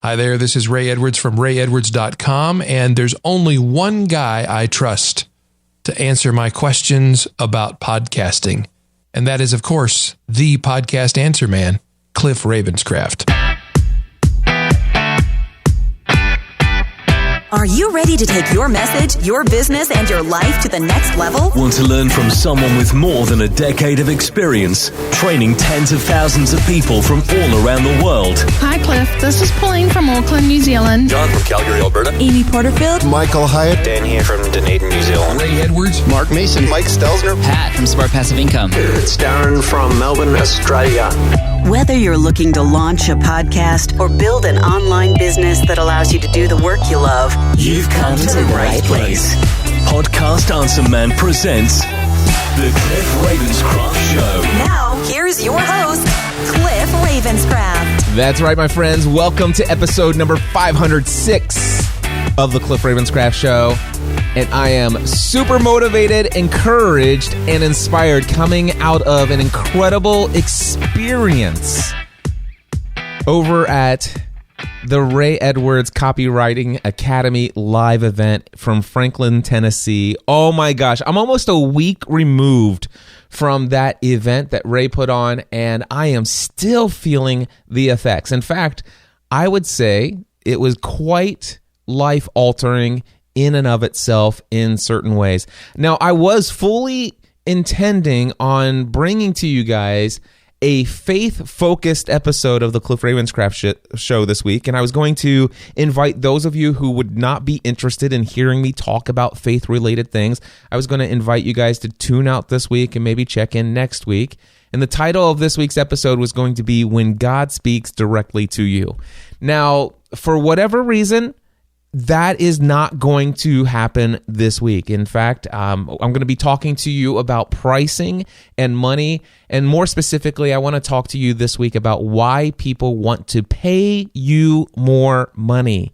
Hi there, this is Ray Edwards from rayedwards.com, and there's only one guy I trust to answer my questions about podcasting, and that is, of course, the podcast answer man, Cliff Ravenscraft. Are you ready to take your message, your business, and your life to the next level? Want to learn from someone with more than a decade of experience, training tens of thousands of people from all around the world? Hi, Cliff. This is Pauline from Auckland, New Zealand. John from Calgary, Alberta. Amy Porterfield. Michael Hyatt. Dan here from Dunedin, New Zealand. Ray Edwards. Mark Mason. Mike Stelzner. Pat from Smart Passive Income. It's Darren from Melbourne, Australia. Whether you're looking to launch a podcast or build an online business that allows you to do the work you love, You've come to the right place. Podcast Answer Man presents The Cliff Ravenscraft Show. Now, here's your host, Cliff Ravenscraft. That's right, my friends. Welcome to episode number 506 of The Cliff Ravenscraft Show. And I am super motivated, encouraged, and inspired coming out of an incredible experience over at the Ray Edwards Copywriting Academy live event from Franklin, Tennessee. Oh my gosh, I'm almost a week removed from that event that Ray put on, and I am still feeling the effects. In fact, I would say it was quite life-altering in and of itself in certain ways. Now, I was fully intending on bringing to you guys a faith-focused episode of the Cliff Ravenscraft show this week, and I was going to invite those of you who would not be interested in hearing me talk about faith-related things. I was going to invite you guys to tune out this week and maybe check in next week. And the title of this week's episode was going to be When God Speaks Directly to You. Now, for whatever reason, that is not going to happen this week. In fact, I'm going to be talking to you about pricing and money. And more specifically, I want to talk to you this week about why people want to pay you more money.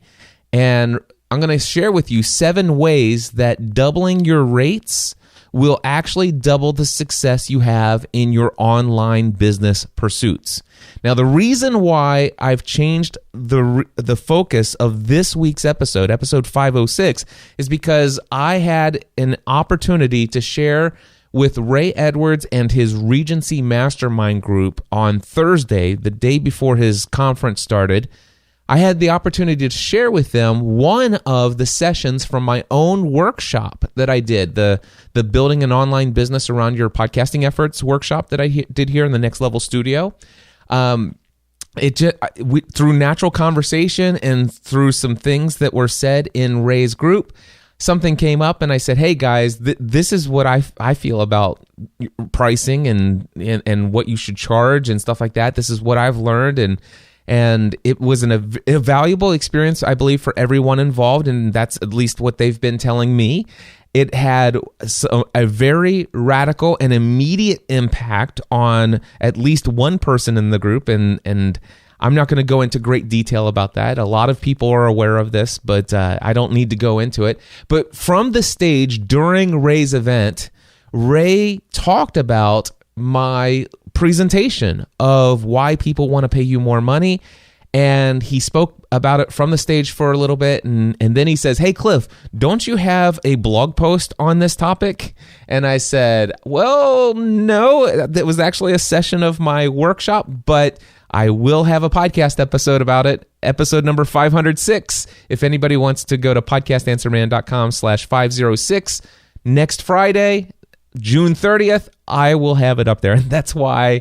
And I'm going to share with you 7 ways that doubling your rates will actually double the success you have in your online business pursuits. Now, the reason why I've changed the focus of this week's episode 506, is because I had an opportunity to share with Ray Edwards and his Regency Mastermind group on Thursday, the day before his conference started. I had the opportunity to share with them one of the sessions from my own workshop that I did, the Building an Online Business Around Your Podcasting Efforts workshop that I did here in the Next Level studio. Through natural conversation and through some things that were said in Ray's group, something came up and I said, hey guys, this is what I feel about pricing and what you should charge and stuff like that. This is what I've learned, and it was a valuable experience, I believe, for everyone involved, and that's at least what they've been telling me. It had a very radical and immediate impact on at least one person in the group, and I'm not going to go into great detail about that. A lot of people are aware of this, but I don't need to go into it. But from the stage during Ray's event, Ray talked about my presentation of why people want to pay you more money, and he spoke about it from the stage for a little bit, and then he says, hey Cliff, don't you have a blog post on this topic? And I said, well, no, that was actually a session of my workshop, but I will have a podcast episode about it, episode number 506. If anybody wants to go to podcastanswerman.com/506, next Friday, June 30th, I will have it up there. And that's why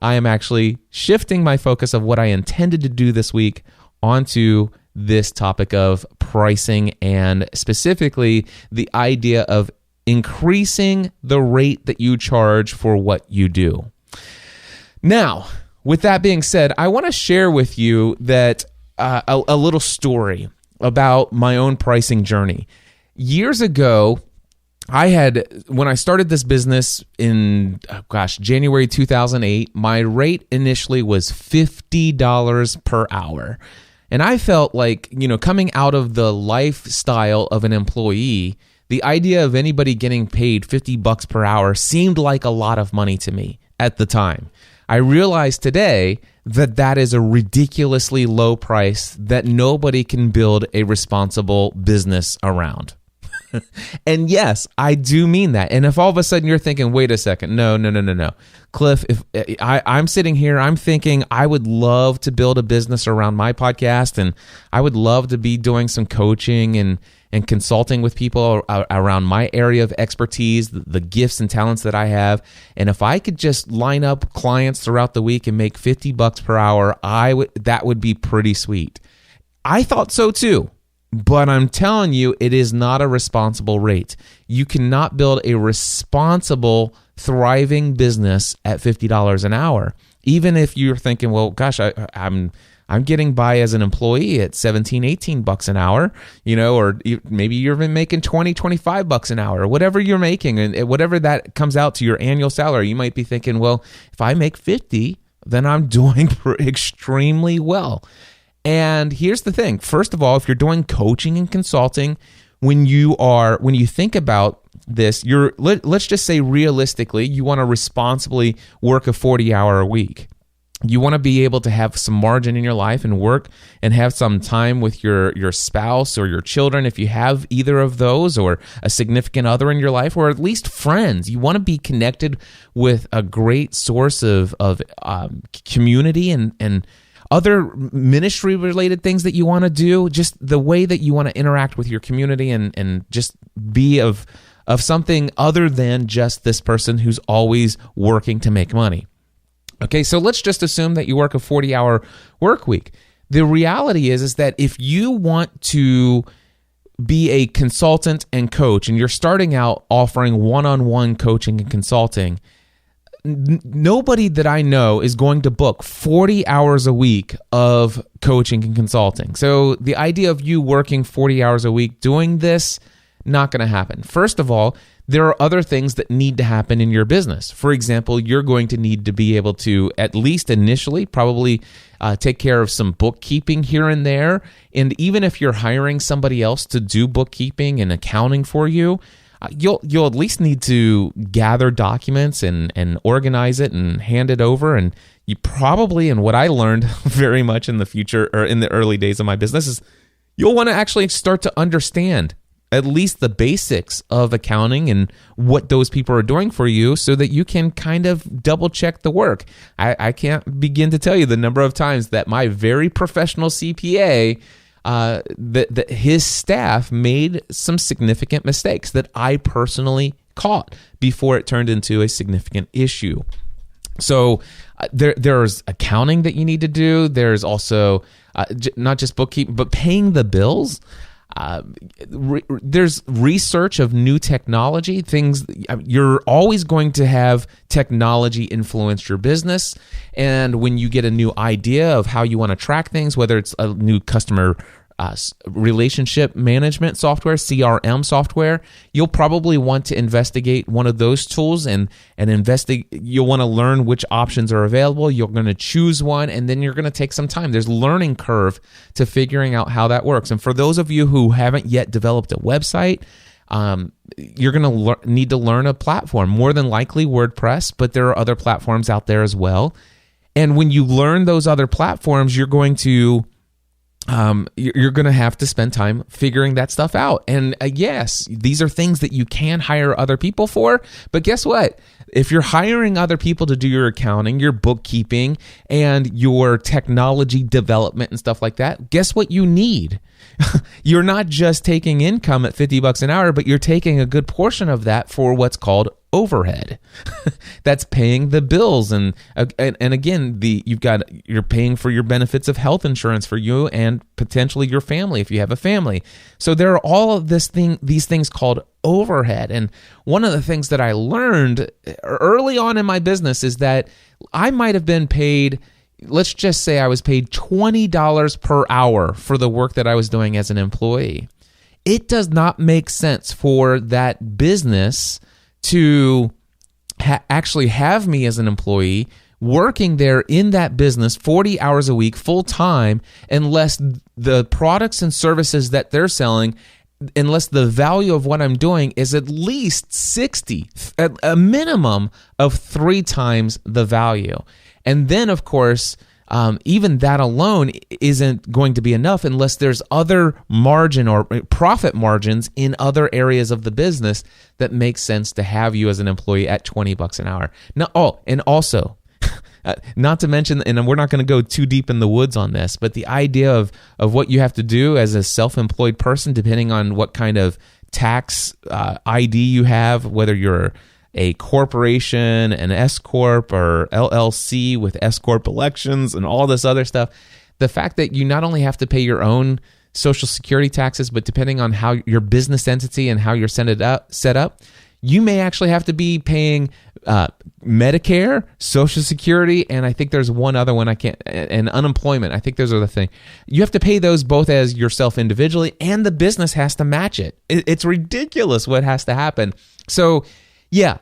I am actually shifting my focus of what I intended to do this week onto this topic of pricing, and specifically the idea of increasing the rate that you charge for what you do. Now, with that being said, I want to share with you that a little story about my own pricing journey. Years ago, when I started this business in, January 2008, my rate initially was $50 per hour. And I felt like, coming out of the lifestyle of an employee, the idea of anybody getting paid $50 per hour seemed like a lot of money to me at the time. I realized today that that is a ridiculously low price that nobody can build a responsible business around. And yes, I do mean that. And if all of a sudden you're thinking, wait a second, no. Cliff, if I'm sitting here, I'm thinking I would love to build a business around my podcast, and I would love to be doing some coaching and consulting with people around my area of expertise, the gifts and talents that I have. And if I could just line up clients throughout the week and make $50 per hour, that would be pretty sweet. I thought so too. But I'm telling you, it is not a responsible rate. You cannot build a responsible, thriving business at $50 an hour. Even if you're thinking, well, gosh, I'm getting by as an employee at $17, $18 an hour, or maybe you're making $20, $25 an hour, or whatever you're making, and whatever that comes out to your annual salary. You might be thinking, well, if I make $50, then I'm doing extremely well. And here's the thing. First of all, if you're doing coaching and consulting, when you think about this, let's just say realistically, you want to responsibly work a 40-hour a week. You want to be able to have some margin in your life and work and have some time with your spouse or your children, if you have either of those, or a significant other in your life, or at least friends. You want to be connected with a great source of community and other ministry-related things that you want to do, just the way that you want to interact with your community and just be of something other than just this person who's always working to make money. Okay, so let's just assume that you work a 40-hour work week. The reality is that if you want to be a consultant and coach, and you're starting out offering one-on-one coaching and consulting, nobody that I know is going to book 40 hours a week of coaching and consulting. So the idea of you working 40 hours a week doing this, not going to happen. First of all, there are other things that need to happen in your business. For example, you're going to need to be able to, at least initially, probably take care of some bookkeeping here and there. And even if you're hiring somebody else to do bookkeeping and accounting for you, you'll at least need to gather documents and organize it and hand it over. And you probably, and what I learned very much in the future, or in the early days of my business, is you'll want to actually start to understand at least the basics of accounting and what those people are doing for you, so that you can kind of double check the work. I can't begin to tell you the number of times that my very professional CPA, that his staff made some significant mistakes that I personally caught before it turned into a significant issue. So there's accounting that you need to do. There's also not just bookkeeping, but paying the bills. There's research of new technology, things. You're always going to have technology influence your business. And when you get a new idea of how you want to track things, whether it's a new customer relationship management software, CRM software, you'll probably want to investigate one of those tools and investigate. You'll want to learn which options are available. You're going to choose one, and then you're going to take some time. There's a learning curve to figuring out how that works. And for those of you who haven't yet developed a website, you're going to need to learn a platform, more than likely WordPress, but there are other platforms out there as well. And when you learn those other platforms, you're going to have to spend time figuring that stuff out. And yes, these are things that you can hire other people for. But guess what? If you're hiring other people to do your accounting, your bookkeeping, and your technology development and stuff like that, guess what you need? You're not just taking income at $50 an hour, but you're taking a good portion of that for what's called overhead. That's paying the bills, and again, you're paying for your benefits of health insurance for you and potentially your family if you have a family. So there are all of these things called overhead. And one of the things that I learned early on in my business is that I might have been paid, let's just say I was paid $20 per hour for the work that I was doing as an employee. It does not make sense for that business to actually have me as an employee working there in that business 40 hours a week full time, unless the products and services that they're selling, unless the value of what I'm doing is at least 60, at a minimum of 3 times the value. And then, of course, even that alone isn't going to be enough unless there's other margin or profit margins in other areas of the business that makes sense to have you as an employee at $20 an hour. Now, and also, not to mention, and we're not going to go too deep in the woods on this, but the idea of what you have to do as a self-employed person, depending on what kind of tax ID you have, whether you're a corporation, an S Corp, or LLC with S Corp elections and all this other stuff, the fact that you not only have to pay your own Social Security taxes, but depending on how your business entity and how you're set up, you may actually have to be paying Medicare, Social Security, and I think there's one other one and unemployment. I think those are the thing. You have to pay those both as yourself individually, and the business has to match it. It's ridiculous what has to happen. So, yeah,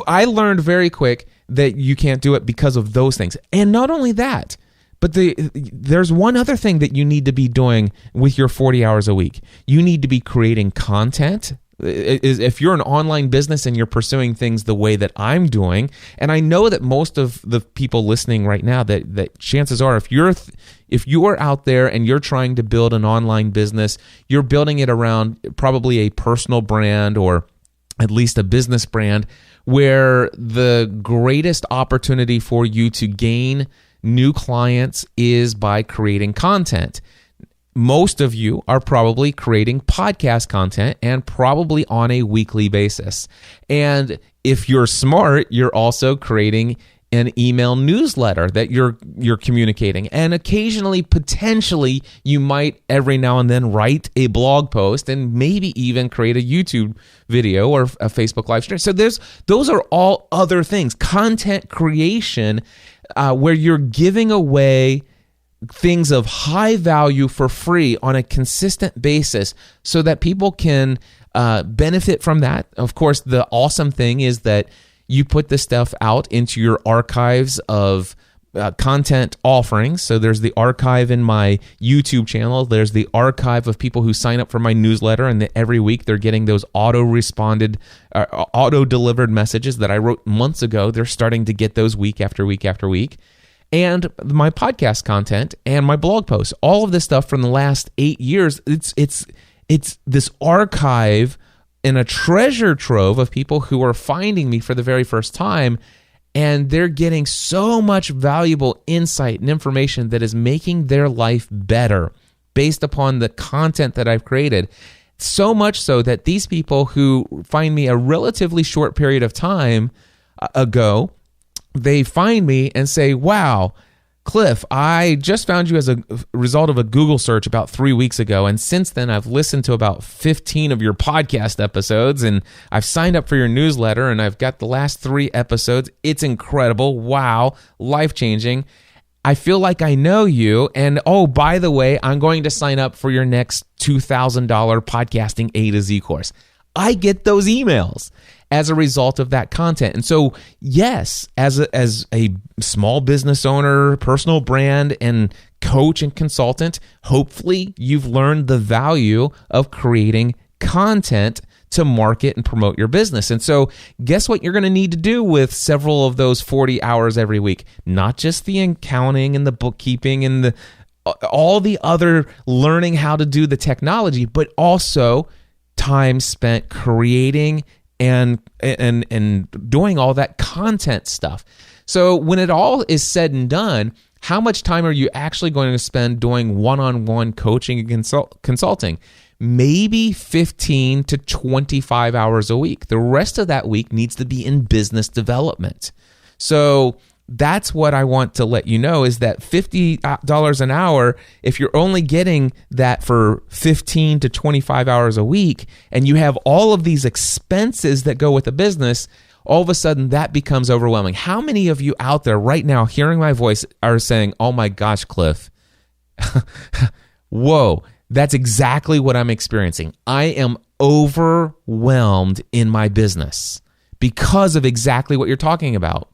I learned very quick that you can't do it because of those things. And not only that, but there's one other thing that you need to be doing with your 40 hours a week. You need to be creating content. If you're an online business and you're pursuing things the way that I'm doing, and I know that most of the people listening right now, that chances are, if you're out there and you're trying to build an online business, you're building it around probably a personal brand or at least a business brand, where the greatest opportunity for you to gain new clients is by creating content. Most of you are probably creating podcast content, and probably on a weekly basis. And if you're smart, you're also creating an email newsletter that you're communicating. And occasionally, potentially, you might every now and then write a blog post and maybe even create a YouTube video or a Facebook live stream. So those are all other things. Content creation, where you're giving away things of high value for free on a consistent basis so that people can benefit from that. Of course, the awesome thing is that you put this stuff out into your archives of content offerings. So there's the archive in my YouTube channel. There's the archive of people who sign up for my newsletter, and every week they're getting those auto-delivered messages that I wrote months ago. They're starting to get those week after week after week. And my podcast content and my blog posts, all of this stuff from the last 8 years, it's this archive and a treasure trove of people who are finding me for the very first time, and they're getting so much valuable insight and information that is making their life better based upon the content that I've created. So much so that these people who find me a relatively short period of time ago, they find me and say, wow, Cliff, I just found you as a result of a Google search about 3 weeks ago. And since then, I've listened to about 15 of your podcast episodes, and I've signed up for your newsletter, and I've got the last 3 episodes. It's incredible. Wow. Life-changing. I feel like I know you. And oh, by the way, I'm going to sign up for your next $2,000 podcasting A to Z course. I get those emails as a result of that content. And so, yes, as a small business owner, personal brand, and coach and consultant, hopefully you've learned the value of creating content to market and promote your business. And so guess what you're going to need to do with several of those 40 hours every week? Not just the accounting and the bookkeeping and all the other learning how to do the technology, but also time spent creating and doing all that content stuff. So when it all is said and done, how much time are you actually going to spend doing one-on-one coaching and consulting? Maybe 15 to 25 hours a week. The rest of that week needs to be in business development. So that's what I want to let you know, is that $50 an hour, if you're only getting that for 15 to 25 hours a week, and you have all of these expenses that go with the business, all of a sudden that becomes overwhelming. How many of you out there right now hearing my voice are saying, oh my gosh, Cliff, whoa, that's exactly what I'm experiencing. I am overwhelmed in my business because of exactly what you're talking about.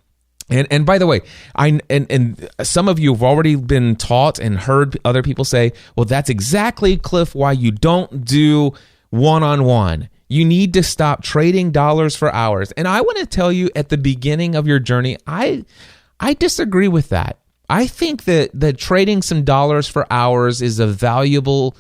And by the way, and some of you have already been taught and heard other people say, well, that's exactly, Cliff, why you don't do one-on-one. You need to stop trading dollars for hours. And I want to tell you, at the beginning of your journey, I I disagree with that. I think that trading some dollars for hours is a valuable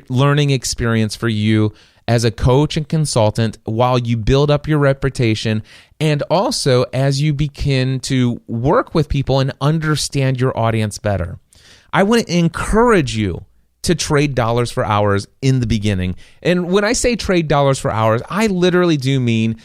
learning experience for you as a coach and consultant while you build up your reputation, and also as you begin to work with people and understand your audience better. I want to encourage you to trade dollars for hours in the beginning. And when I say trade dollars for hours, I literally do mean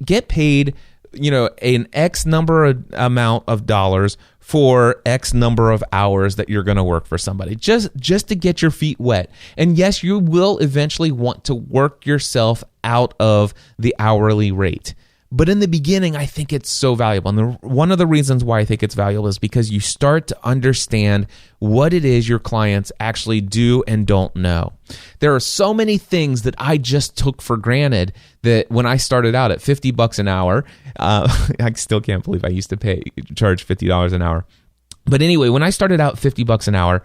get paid, an X amount of dollars for X number of hours that you're going to work for somebody, just to get your feet wet. And yes, you will eventually want to work yourself out of the hourly rate. But in the beginning, I think it's so valuable. And one of the reasons why I think it's valuable is because you start to understand what it is your clients actually do and don't know. There are so many things that I just took for granted that when I started out at $50 an hour, I still can't believe I used to charge $50 an hour. But anyway, when I started out $50 an hour,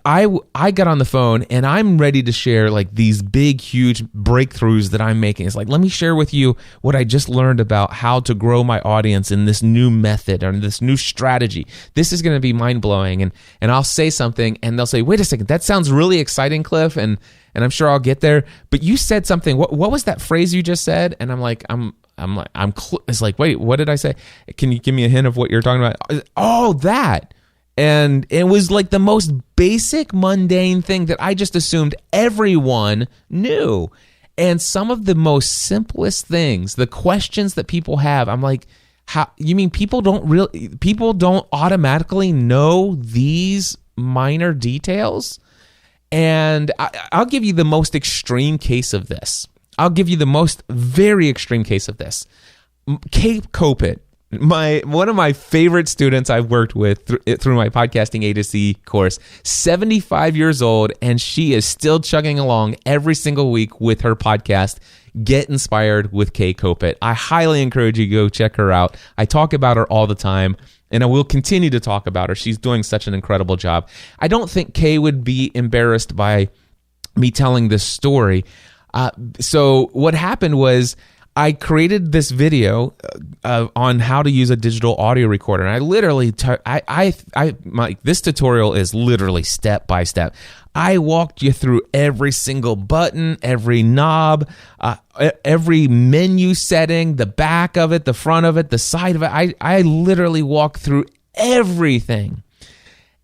I got on the phone and I'm ready to share like these big, huge breakthroughs that I'm making. It's like, let me share with you what I just learned about how to grow my audience in this new method or this new strategy. This is going to be mind blowing. And I'll say something and they'll say, wait a second, that sounds really exciting, Cliff. And I'm sure I'll get there. But you said something. What was that phrase you just said? And I'm like, it's like, wait, what did I say? Can you give me a hint of what you're talking about? Oh, that. And it was like the most basic, mundane thing that I just assumed everyone knew. And some of the most simplest things, the questions that people have, I'm like, how you mean people don't automatically know these minor details? And I'll give you the most extreme case of this. Very extreme case of this. Kate Copit, one of my favorite students I've worked with through my podcasting A to C course, 75 years old, and she is still chugging along every single week with her podcast, Get Inspired with Kay Copit. I highly encourage you to go check her out. I talk about her all the time, and I will continue to talk about her. She's doing such an incredible job. I don't think Kay would be embarrassed by me telling this story. So what happened was, I created this video on how to use a digital audio recorder, and I literally, this tutorial is literally step by step. I walked you through every single button, every knob, every menu setting, the back of it, the front of it, the side of it. I literally walked through everything,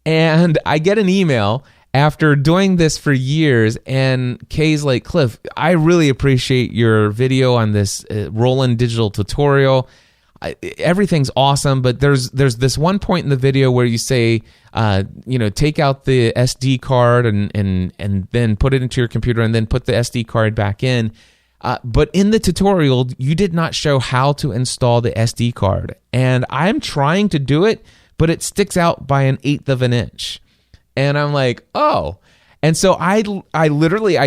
and I get an email after doing this for years, and Kay's like, Cliff, I really appreciate your video on this Roland digital tutorial. Everything's awesome, but there's this one point in the video where you say, take out the SD card and then put it into your computer and then put the SD card back in. But in the tutorial, you did not show how to install the SD card. And I'm trying to do it, but it sticks out by 1/8 of an inch. And I'm like, oh. And so I literally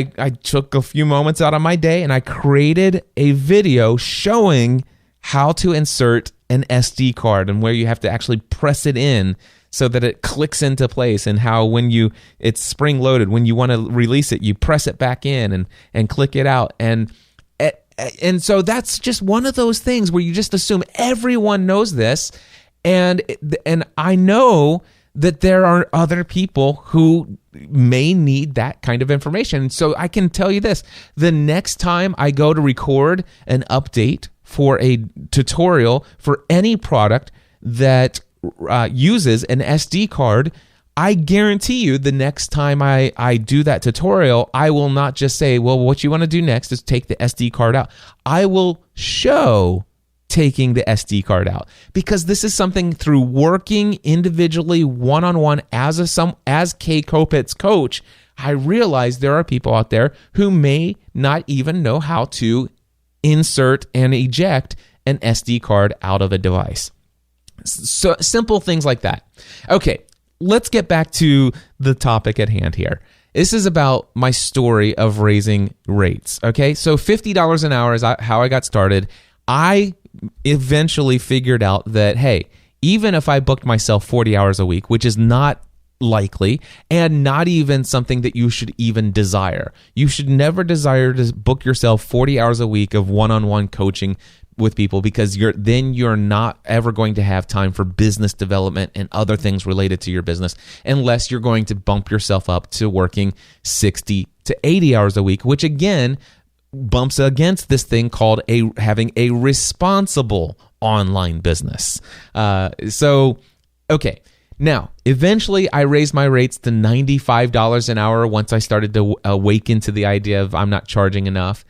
took a few moments out of my day and I created a video showing how to insert an SD card and where you have to actually press it in so that it clicks into place, and how when it's spring loaded, when you want to release it, you press it back in and click it out. And so that's just one of those things where you just assume everyone knows this. And I know that there are other people who may need that kind of information. So I can tell you this, the next time I go to record an update for a tutorial for any product that uses an SD card, I guarantee you the next time I do that tutorial, I will not just say, well, what you want to do next is take the SD card out. I will show taking the SD card out, because this is something through working individually one-on-one as Kay Copit's coach, I realize there are people out there who may not even know how to insert and eject an SD card out of a device. So simple things like that. Okay, let's get back to the topic at hand here. This is about my story of raising rates. Okay, so $50 an hour is how I got started. I eventually figured out that, hey, even if I booked myself 40 hours a week, which is not likely and not even something that you should even desire. You should never desire to book yourself 40 hours a week of one-on-one coaching with people, because you're not ever going to have time for business development and other things related to your business unless you're going to bump yourself up to working 60 to 80 hours a week, which again bumps against this thing called having a responsible online business. Okay. Now, eventually I raised my rates to $95 an hour once I started to awaken to the idea of I'm not charging enough.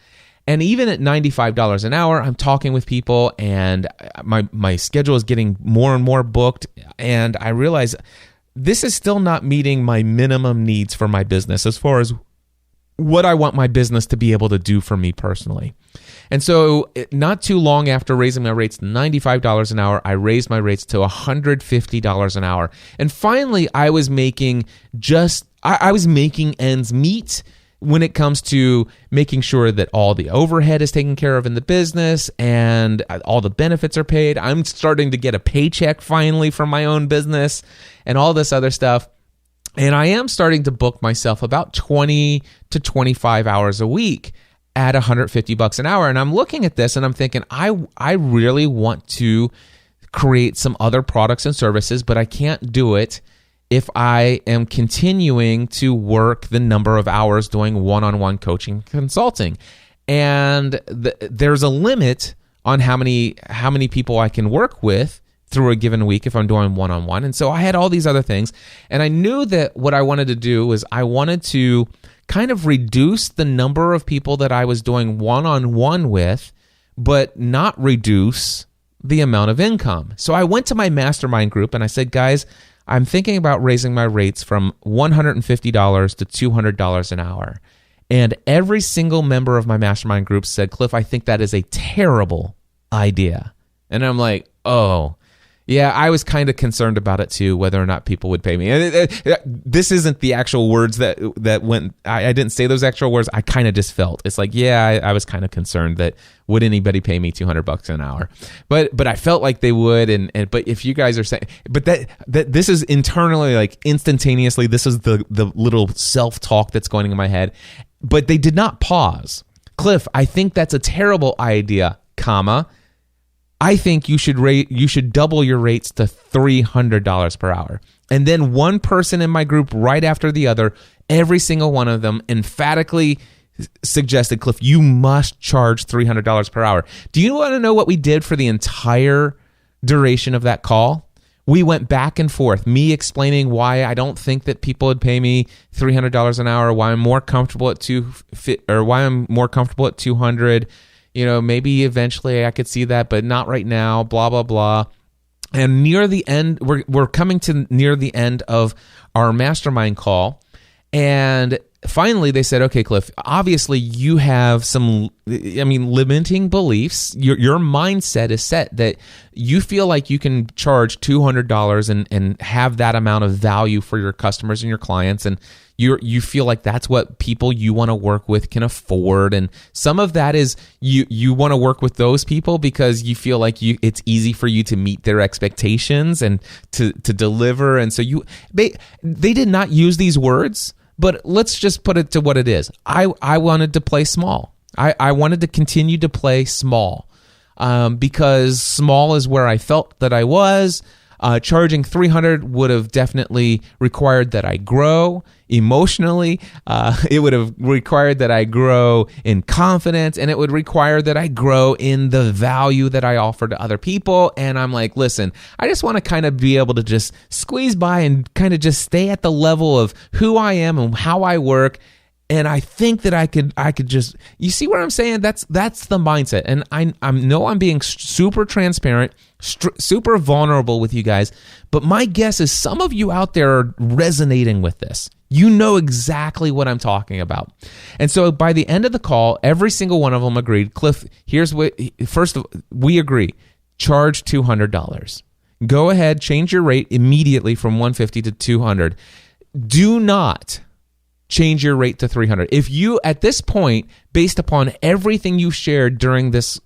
And even at $95 an hour, I'm talking with people and my schedule is getting more and more booked. And I realize this is still not meeting my minimum needs for my business as far as what I want my business to be able to do for me personally. And so not too long after raising my rates to $95 an hour, I raised my rates to $150 an hour. And finally, I was making ends meet when it comes to making sure that all the overhead is taken care of in the business and all the benefits are paid. I'm starting to get a paycheck finally from my own business and all this other stuff. And I am starting to book myself about 20 to 25 hours a week at $150 an hour. And I'm looking at this and I'm thinking, I really want to create some other products and services, but I can't do it if I am continuing to work the number of hours doing one-on-one coaching consulting. And there's a limit on how many people I can work with through a given week if I'm doing one-on-one. And so I had all these other things. And I knew that what I wanted to do was I wanted to kind of reduce the number of people that I was doing one-on-one with, but not reduce the amount of income. So I went to my mastermind group and I said, guys, I'm thinking about raising my rates from $150 to $200 an hour. And every single member of my mastermind group said, Cliff, I think that is a terrible idea. And I'm like, oh, yeah, I was kind of concerned about it too, whether or not people would pay me. This isn't the actual words that went, I didn't say those actual words. I kind of just felt, it's like, yeah, I was kind of concerned that would anybody pay me $200 an hour? But I felt like they would. But if you guys are saying, but that this is internally, like instantaneously, this is the little self-talk that's going in my head. But they did not pause. Cliff, I think that's a terrible idea, comma. I think you should double your rates to $300 per hour. And then one person in my group right after the other, every single one of them emphatically suggested, Cliff, you must charge $300 per hour. Do you want to know what we did for the entire duration of that call? We went back and forth, me explaining why I don't think that people would pay me $300 an hour, why I'm more comfortable at $200. You know, maybe eventually I could see that, but not right now, blah, blah, blah. And near the end, we're coming to near the end of our mastermind call. And finally they said, okay, Cliff, obviously you have some, limiting beliefs. Your mindset is set that you feel like you can charge $200 and have that amount of value for your customers and your clients. And you feel like that's what people you want to work with can afford. And some of that is you want to work with those people because you feel like it's easy for you to meet their expectations and to deliver. And so they did not use these words, but let's just put it to what it is. I wanted to play small. I wanted to continue to play small because small is where I felt that I was. Charging $300 would have definitely required that I grow emotionally. It would have required that I grow in confidence, and it would require that I grow in the value that I offer to other people. And I'm like, listen, I just want to kind of be able to just squeeze by and kind of just stay at the level of who I am and how I work. And I think that I could just, you see what I'm saying? That's the mindset. And I know I'm being super transparent, super vulnerable with you guys. But my guess is some of you out there are resonating with this. You know exactly what I'm talking about. And so by the end of the call, every single one of them agreed, Cliff, here's what, first of all, we agree, charge $200. Go ahead, change your rate immediately from $150 to $200. Do not change your rate to $300. If you, at this point, based upon everything you shared during this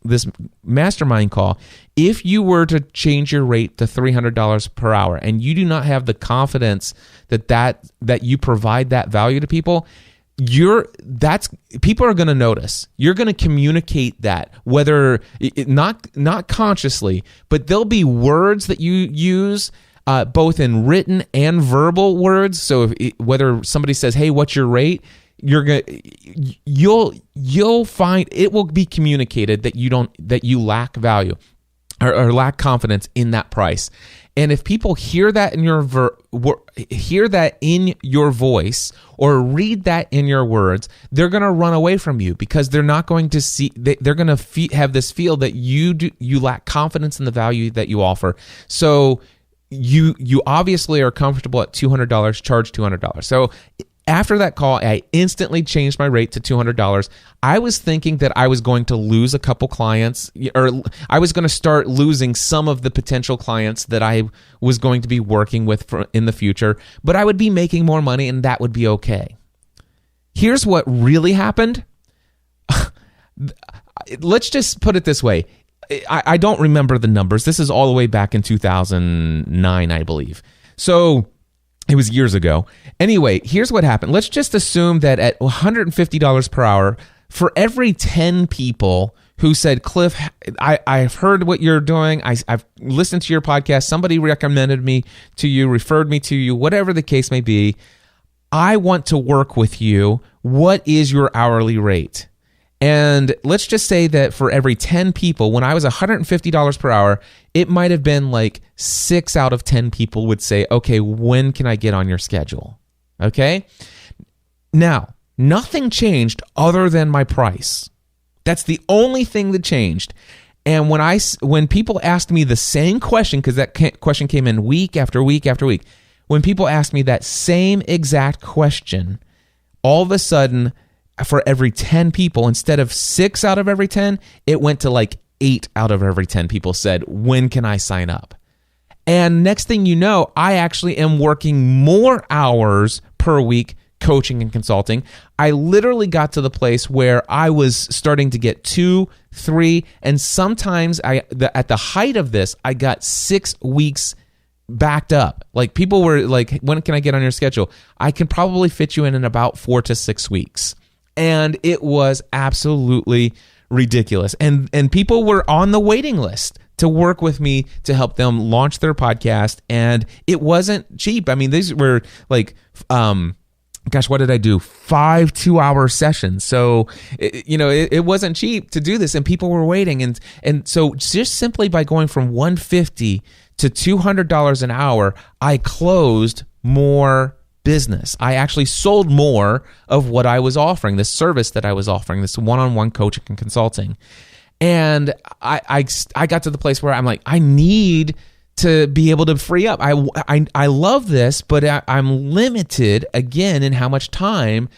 mastermind call, if you were to change your rate to $300 per hour and you do not have the confidence that you provide that value to people, people are going to notice. You're going to communicate that, whether not consciously, but there'll be words that you use, both in written and verbal words. So whether somebody says, "Hey, what's your rate?" you'll find it will be communicated that you lack value or lack confidence in that price. And if people hear that in your voice or read that in your words, they're going to run away from you because they're not going to see. They're going to have this feel that you lack confidence in the value that you offer. So you obviously are comfortable at $200. Charge $200. So after that call, I instantly changed my rate to $200. I was thinking that I was going to lose a couple clients, or I was going to start losing some of the potential clients that I was going to be working with in the future, but I would be making more money and that would be okay. Here's what really happened. Let's just put it this way. I don't remember the numbers. This is all the way back in 2009, I believe. So it was years ago. Anyway, here's what happened. Let's just assume that at $150 per hour, for every 10 people who said, "Cliff, I've heard what you're doing. I've listened to your podcast. Somebody recommended me to you, referred me to you," whatever the case may be, "I want to work with you. What is your hourly rate?" And let's just say that for every 10 people, when I was $150 per hour, it might have been like 6 out of 10 people would say, "Okay, when can I get on your schedule?" Okay? Now, nothing changed other than my price. That's the only thing that changed. And when people asked me the same question, because that question came in week after week after week, when people asked me that same exact question, all of a sudden, for every 10 people, instead of 6 out of every 10, it went to like 8 out of every 10 people said, "When can I sign up?" And next thing you know, I actually am working more hours per week coaching and consulting. I literally got to the place where I was starting to get 2, 3, and sometimes at the height of this, I got 6 weeks backed up. Like people were like, "When can I get on your schedule?" I can probably fit you in about 4 to 6 weeks. And it was absolutely ridiculous. And people were on the waiting list to work with me to help them launch their podcast. And it wasn't cheap. I mean, these were like, what did I do? 5 2-hour sessions. So, it wasn't cheap to do this. And people were waiting. And so just simply by going from $150 to $200 an hour, I closed more business. I actually sold more of what I was offering, this service that I was offering, this one-on-one coaching and consulting. And I got to the place where I'm like, I need to be able to free up. I love this, but I'm limited again in how much time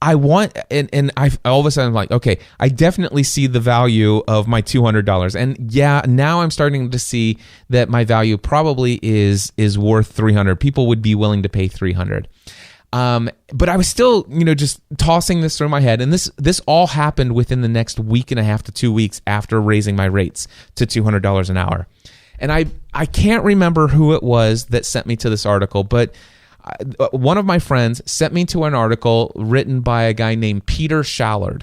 I want. And I all of a sudden I'm like, okay, I definitely see the value of my $200. And yeah, now I'm starting to see that my value probably is worth $300. People would be willing to pay $300. But I was still, just tossing this through my head. And this all happened within the next week and a half to 2 weeks after raising my rates to $200 an hour. And I can't remember who it was that sent me to this article, but one of my friends sent me to an article written by a guy named Peter Shallard.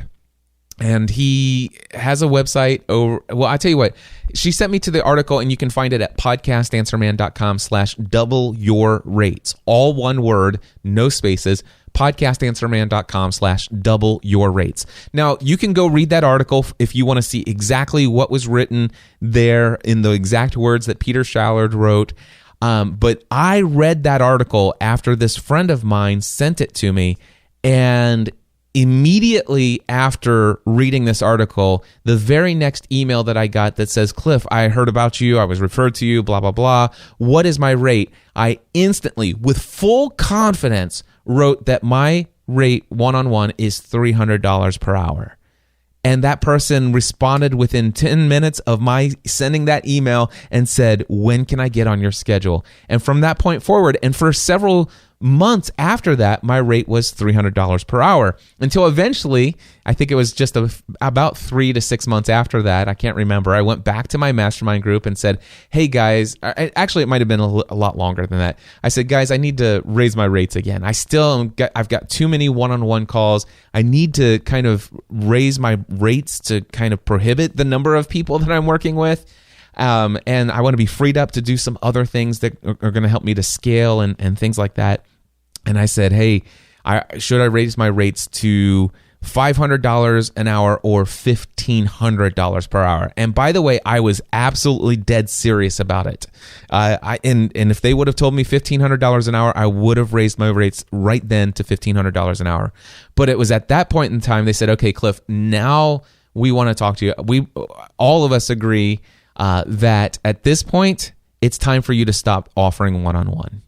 And he has a website I tell you what, she sent me to the article and you can find it at podcastanswerman.com/double-your-rates. All one word, no spaces, podcastanswerman.com/double-your-rates. Now, you can go read that article if you want to see exactly what was written there in the exact words that Peter Shallard wrote. But I read that article after this friend of mine sent it to me, and immediately after reading this article, the very next email that I got that says, "Cliff, I heard about you. I was referred to you, blah, blah, blah. What is my rate?" I instantly, with full confidence, wrote that my rate one-on-one is $300 per hour. And that person responded within 10 minutes of my sending that email and said, "When can I get on your schedule?" And from that point forward, and for several months after that, my rate was $300 per hour, until eventually, I think it was just about 3 to 6 months after that, I can't remember, I went back to my mastermind group and said, hey guys, actually it might have been a lot longer than that. I said, guys, I need to raise my rates again. I've got too many one-on-one calls. I need to kind of raise my rates to kind of prohibit the number of people that I'm working with. And I want to be freed up to do some other things that are going to help me to scale and things like that. And I said, hey, should I raise my rates to $500 an hour or $1,500 per hour? And by the way, I was absolutely dead serious about it. And if they would have told me $1,500 an hour, I would have raised my rates right then to $1,500 an hour. But it was at that point in time, they said, okay, Cliff, now we want to talk to you. All of us agree that at this point, it's time for you to stop offering one-on-one.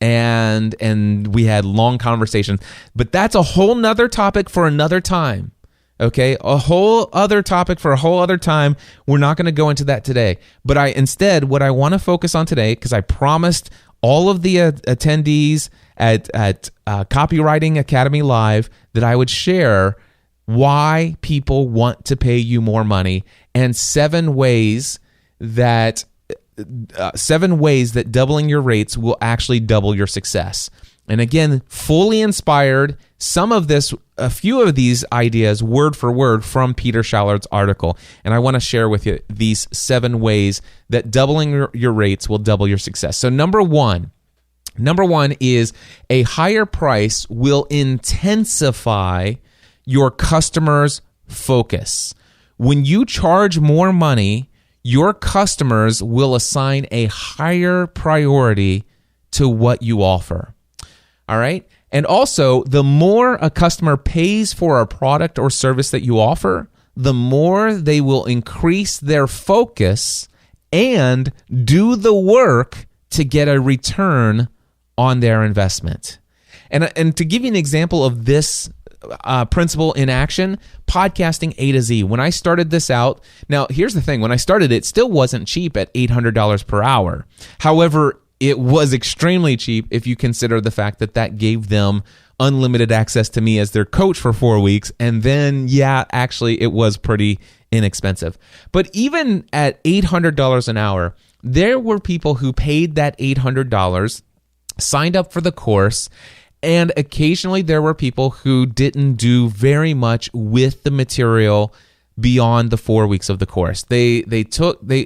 And we had long conversations, but that's a whole nother topic for another time. Okay, a whole other topic for a whole other time. We're not going to go into that today. But what I want to focus on today, because I promised all of the attendees at Copywriting Academy Live that I would share why people want to pay you more money and 7 ways that doubling your rates will actually double your success. And again, fully inspired, a few of these ideas word for word from Peter Shallard's article. And I want to share with you these 7 ways that doubling your rates will double your success. So number one is a higher price will intensify your customer's focus. When you charge more money, your customers will assign a higher priority to what you offer. All right? And also, the more a customer pays for a product or service that you offer, the more they will increase their focus and do the work to get a return on their investment. And to give you an example of this principle in action, podcasting A to Z. When I started this out, now here's the thing, when I started it still wasn't cheap at $800 per hour. However, it was extremely cheap if you consider the fact that gave them unlimited access to me as their coach for 4 weeks. And then, actually it was pretty inexpensive. But even at $800 an hour, there were people who paid that $800, signed up for the course, and occasionally there were people who didn't do very much with the material beyond the 4 weeks of the course.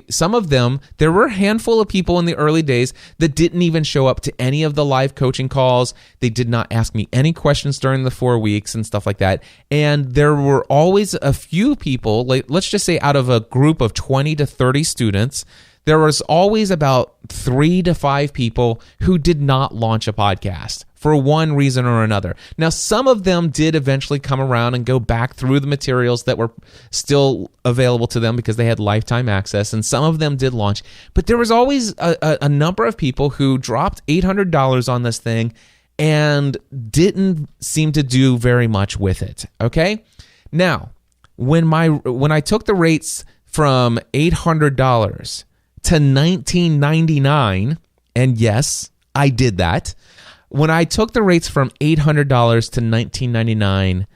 Some of them, there were a handful of people in the early days that didn't even show up to any of the live coaching calls. They did not ask me any questions during the 4 weeks and stuff like that. And there were always a few people, let's just say out of a group of 20 to 30 students, there was always about 3 to 5 people who did not launch a podcast for one reason or another. Now, some of them did eventually come around and go back through the materials that were still available to them because they had lifetime access, and some of them did launch. But there was always a number of people who dropped $800 on this thing and didn't seem to do very much with it, okay? Now, when I took the rates from $800 to $19.99, and yes, I did that. When I took the rates from $800 to $19.99,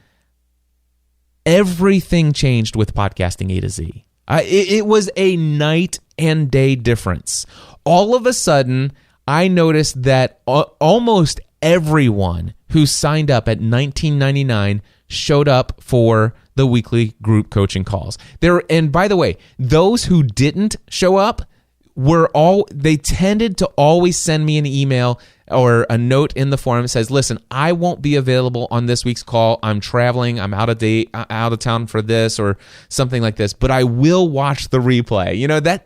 everything changed with podcasting A to Z. It was a night and day difference. All of a sudden, I noticed that almost everyone who signed up at $19.99 showed up for the weekly group coaching calls. And by the way, those who didn't show up they tended to always send me an email or a note in the forum that says, listen, I won't be available on this week's call. I'm traveling. I'm out of town for this or something like this, but I will watch the replay. You know, that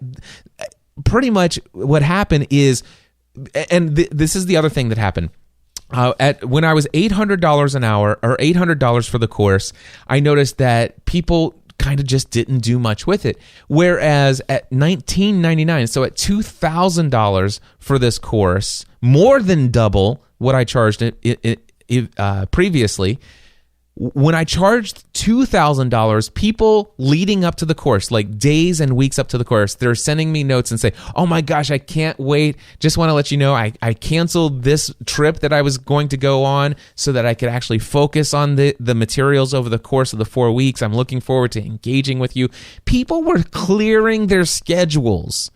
pretty much what happened is, and this is the other thing that happened. When I was $800 an hour or $800 for the course, I noticed that people kind of just didn't do much with it. Whereas at $19.99, so at $2,000 for this course, more than double what I charged it previously, When I charged $2,000, people leading up to the course, like days and weeks up to the course, they're sending me notes and say, oh my gosh, I can't wait. Just want to let you know, I canceled this trip that I was going to go on so that I could actually focus on the materials over the course of the 4 weeks. I'm looking forward to engaging with you. People were clearing their schedules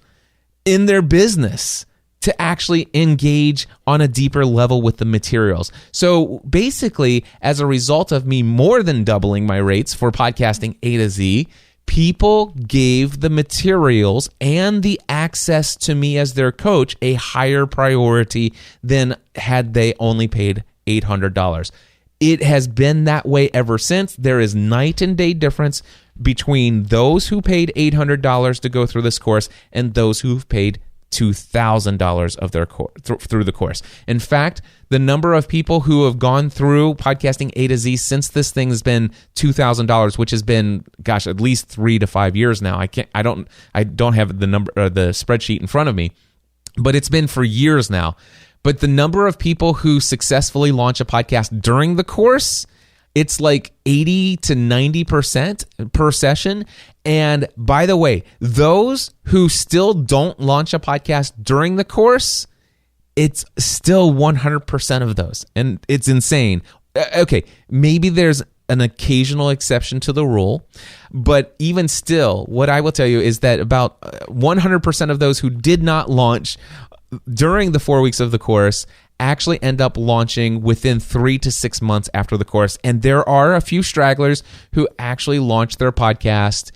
in their business to actually engage on a deeper level with the materials. So basically, as a result of me more than doubling my rates for podcasting A to Z, people gave the materials and the access to me as their coach a higher priority than had they only paid $800. It has been that way ever since. There is night and day difference between those who paid $800 to go through this course and those who've paid $2,000 of their through the course. In fact, the number of people who have gone through podcasting A to Z since this thing has been $2,000, which has been, gosh, at least 3 to 5 years now. I don't have the number or the spreadsheet in front of me, but it's been for years now. But the number of people who successfully launch a podcast during the course, it's like 80 to 90% per session. And by the way, those who still don't launch a podcast during the course, it's still 100% of those. And it's insane. Okay, maybe there's an occasional exception to the rule, but even still, what I will tell you is that about 100% of those who did not launch during the 4 weeks of the course actually end up launching within 3 to 6 months after the course. And there are a few stragglers who actually launch their podcast,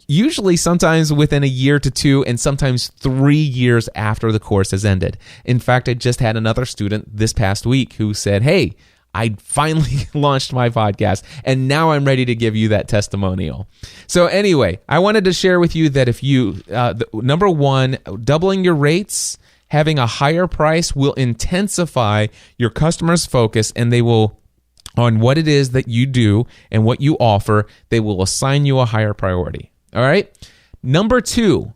usually sometimes within a year to 2 and sometimes 3 years after the course has ended. In fact, I just had another student this past week who said, hey, I finally launched my podcast and now I'm ready to give you that testimonial. So anyway, I wanted to share with you that if you, number one, doubling your rates, having a higher price will intensify your customers' focus, and they will, on what it is that you do and what you offer, they will assign you a higher priority. All right? Number two,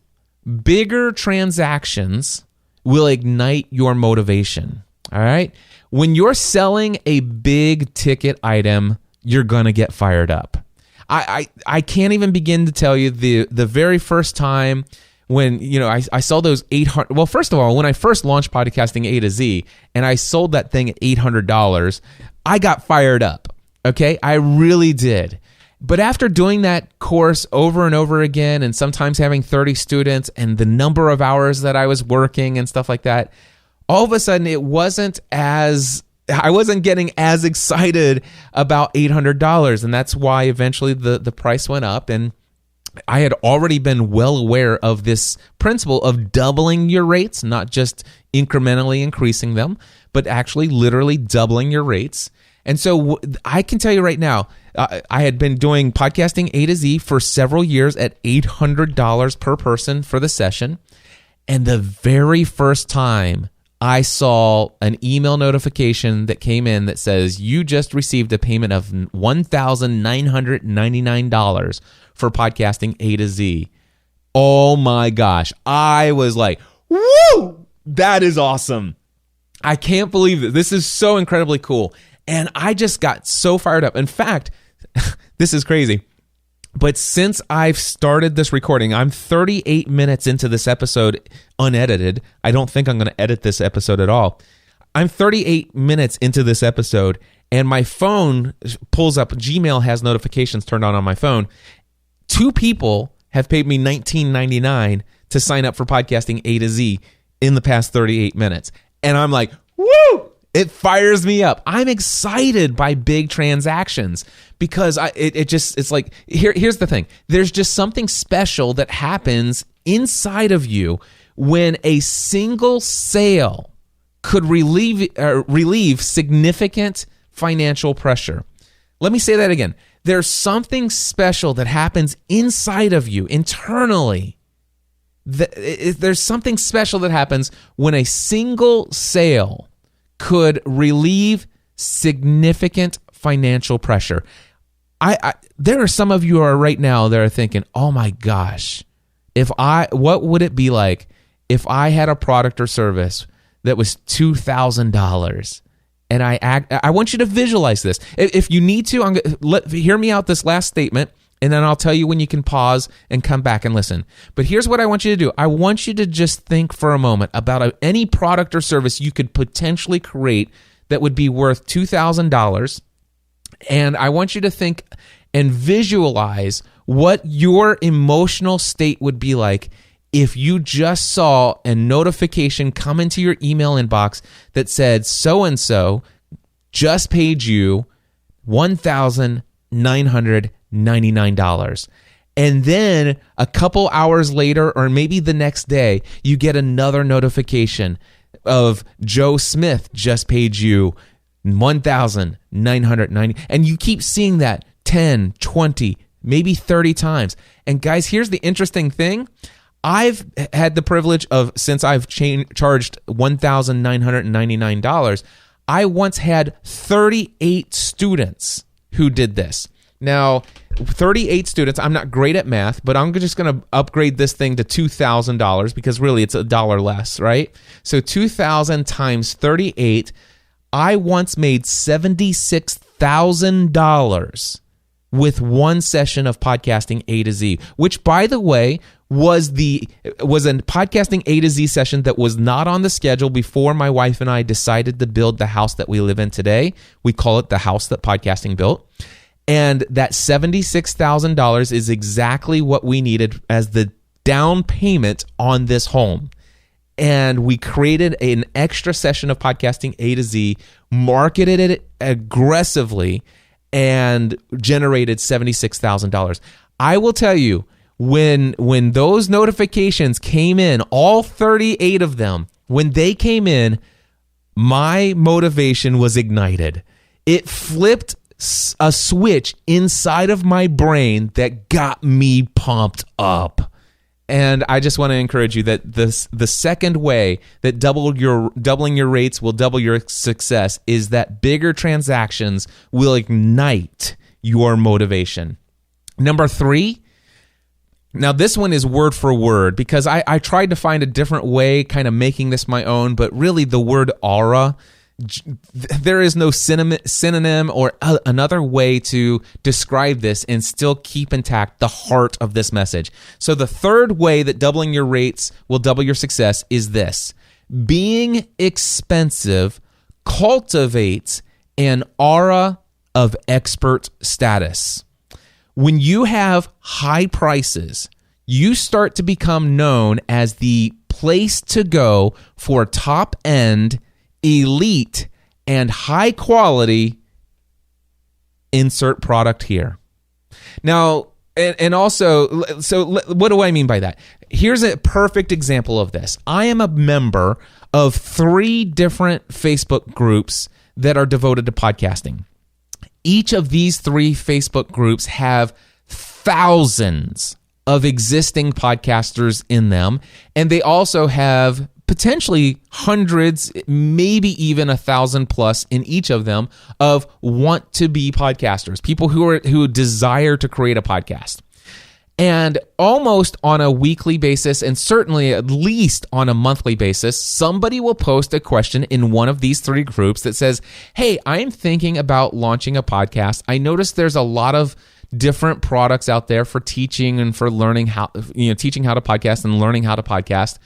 bigger transactions will ignite your motivation. All right? When you're selling a big ticket item, you're going to get fired up. I can't even begin to tell you the very first time when, I saw those 800. Well, first of all, when I first launched podcasting A to Z and I sold that thing at $800, I got fired up. Okay, I really did. But after doing that course over and over again, and sometimes having 30 students and the number of hours that I was working and stuff like that, all of a sudden I wasn't getting as excited about $800, and that's why eventually the price went up. And I had already been well aware of this principle of doubling your rates, not just incrementally increasing them, but actually literally doubling your rates. And so I can tell you right now, I had been doing podcasting A to Z for several years at $800 per person for the session. And the very first time I saw an email notification that came in that says, you just received a payment of $1,999 for podcasting A to Z. Oh my gosh. I was like, woo, that is awesome. I can't believe it. This is so incredibly cool. And I just got so fired up. In fact, this is crazy. But since I've started this recording, I'm 38 minutes into this episode unedited. I don't think I'm going to edit this episode at all. I'm 38 minutes into this episode, and my phone pulls up. Gmail has notifications turned on my phone. 2 people have paid me $19.99 to sign up for podcasting A to Z in the past 38 minutes. And I'm like, woo! It fires me up. I'm excited by big transactions because it's like, here's the thing. There's just something special that happens inside of you when a single sale could relieve significant financial pressure. Let me say that again. There's something special that happens inside of you internally. There's something special that happens when a single sale could relieve significant financial pressure. There are some of you who are right now that are thinking, oh my gosh, what would it be like if I had a product or service that was $2,000 and I want you to visualize this. If you need to, hear me out this last statement, and then I'll tell you when you can pause and come back and listen. But here's what I want you to do. I want you to just think for a moment about any product or service you could potentially create that would be worth $2,000. And I want you to think and visualize what your emotional state would be like if you just saw a notification come into your email inbox that said so-and-so just paid you $1,999. And then a couple hours later, or maybe the next day, you get another notification of Joe Smith just paid you $1,990. And you keep seeing that 10, 20, maybe 30 times. And guys, here's the interesting thing. I've had the privilege of, since I've charged $1,999, I once had 38 students who did this. Now, 38 students, I'm not great at math, but I'm just going to upgrade this thing to $2,000 because really it's $1 less, right? So 2,000 times 38, I once made $76,000 with one session of podcasting A to Z, which, by the way, was a podcasting A to Z session that was not on the schedule before my wife and I decided to build the house that we live in today. We call it the house that podcasting built. And that $76,000 is exactly what we needed as the down payment on this home. And we created an extra session of podcasting A to Z, marketed it aggressively, and generated $76,000. I will tell you, when those notifications came in, all 38 of them, when they came in, my motivation was ignited. It flipped a switch inside of my brain that got me pumped up. And I just want to encourage you that the second way that doubling your rates will double your success is that bigger transactions will ignite your motivation. Number 3, now this one is word for word because I tried to find a different way, kind of making this my own, but really the word aura, there is no synonym or another way to describe this and still keep intact the heart of this message. So the third way that doubling your rates will double your success is this: being expensive cultivates an aura of expert status. When you have high prices, you start to become known as the place to go for top-end, elite, and high quality insert product here. Now, and also, so what do I mean by that? Here's a perfect example of this. I am a member of 3 different Facebook groups that are devoted to podcasting. Each of these 3 Facebook groups have thousands of existing podcasters in them, and they also have potentially hundreds, maybe even 1,000 plus in each of them of want-to-be podcasters, people who desire to create a podcast. And almost on a weekly basis, and certainly at least on a monthly basis, somebody will post a question in one of these 3 groups that says, hey, I'm thinking about launching a podcast. I noticed there's a lot of different products out there for teaching and for learning teaching how to podcast and learning how to podcast.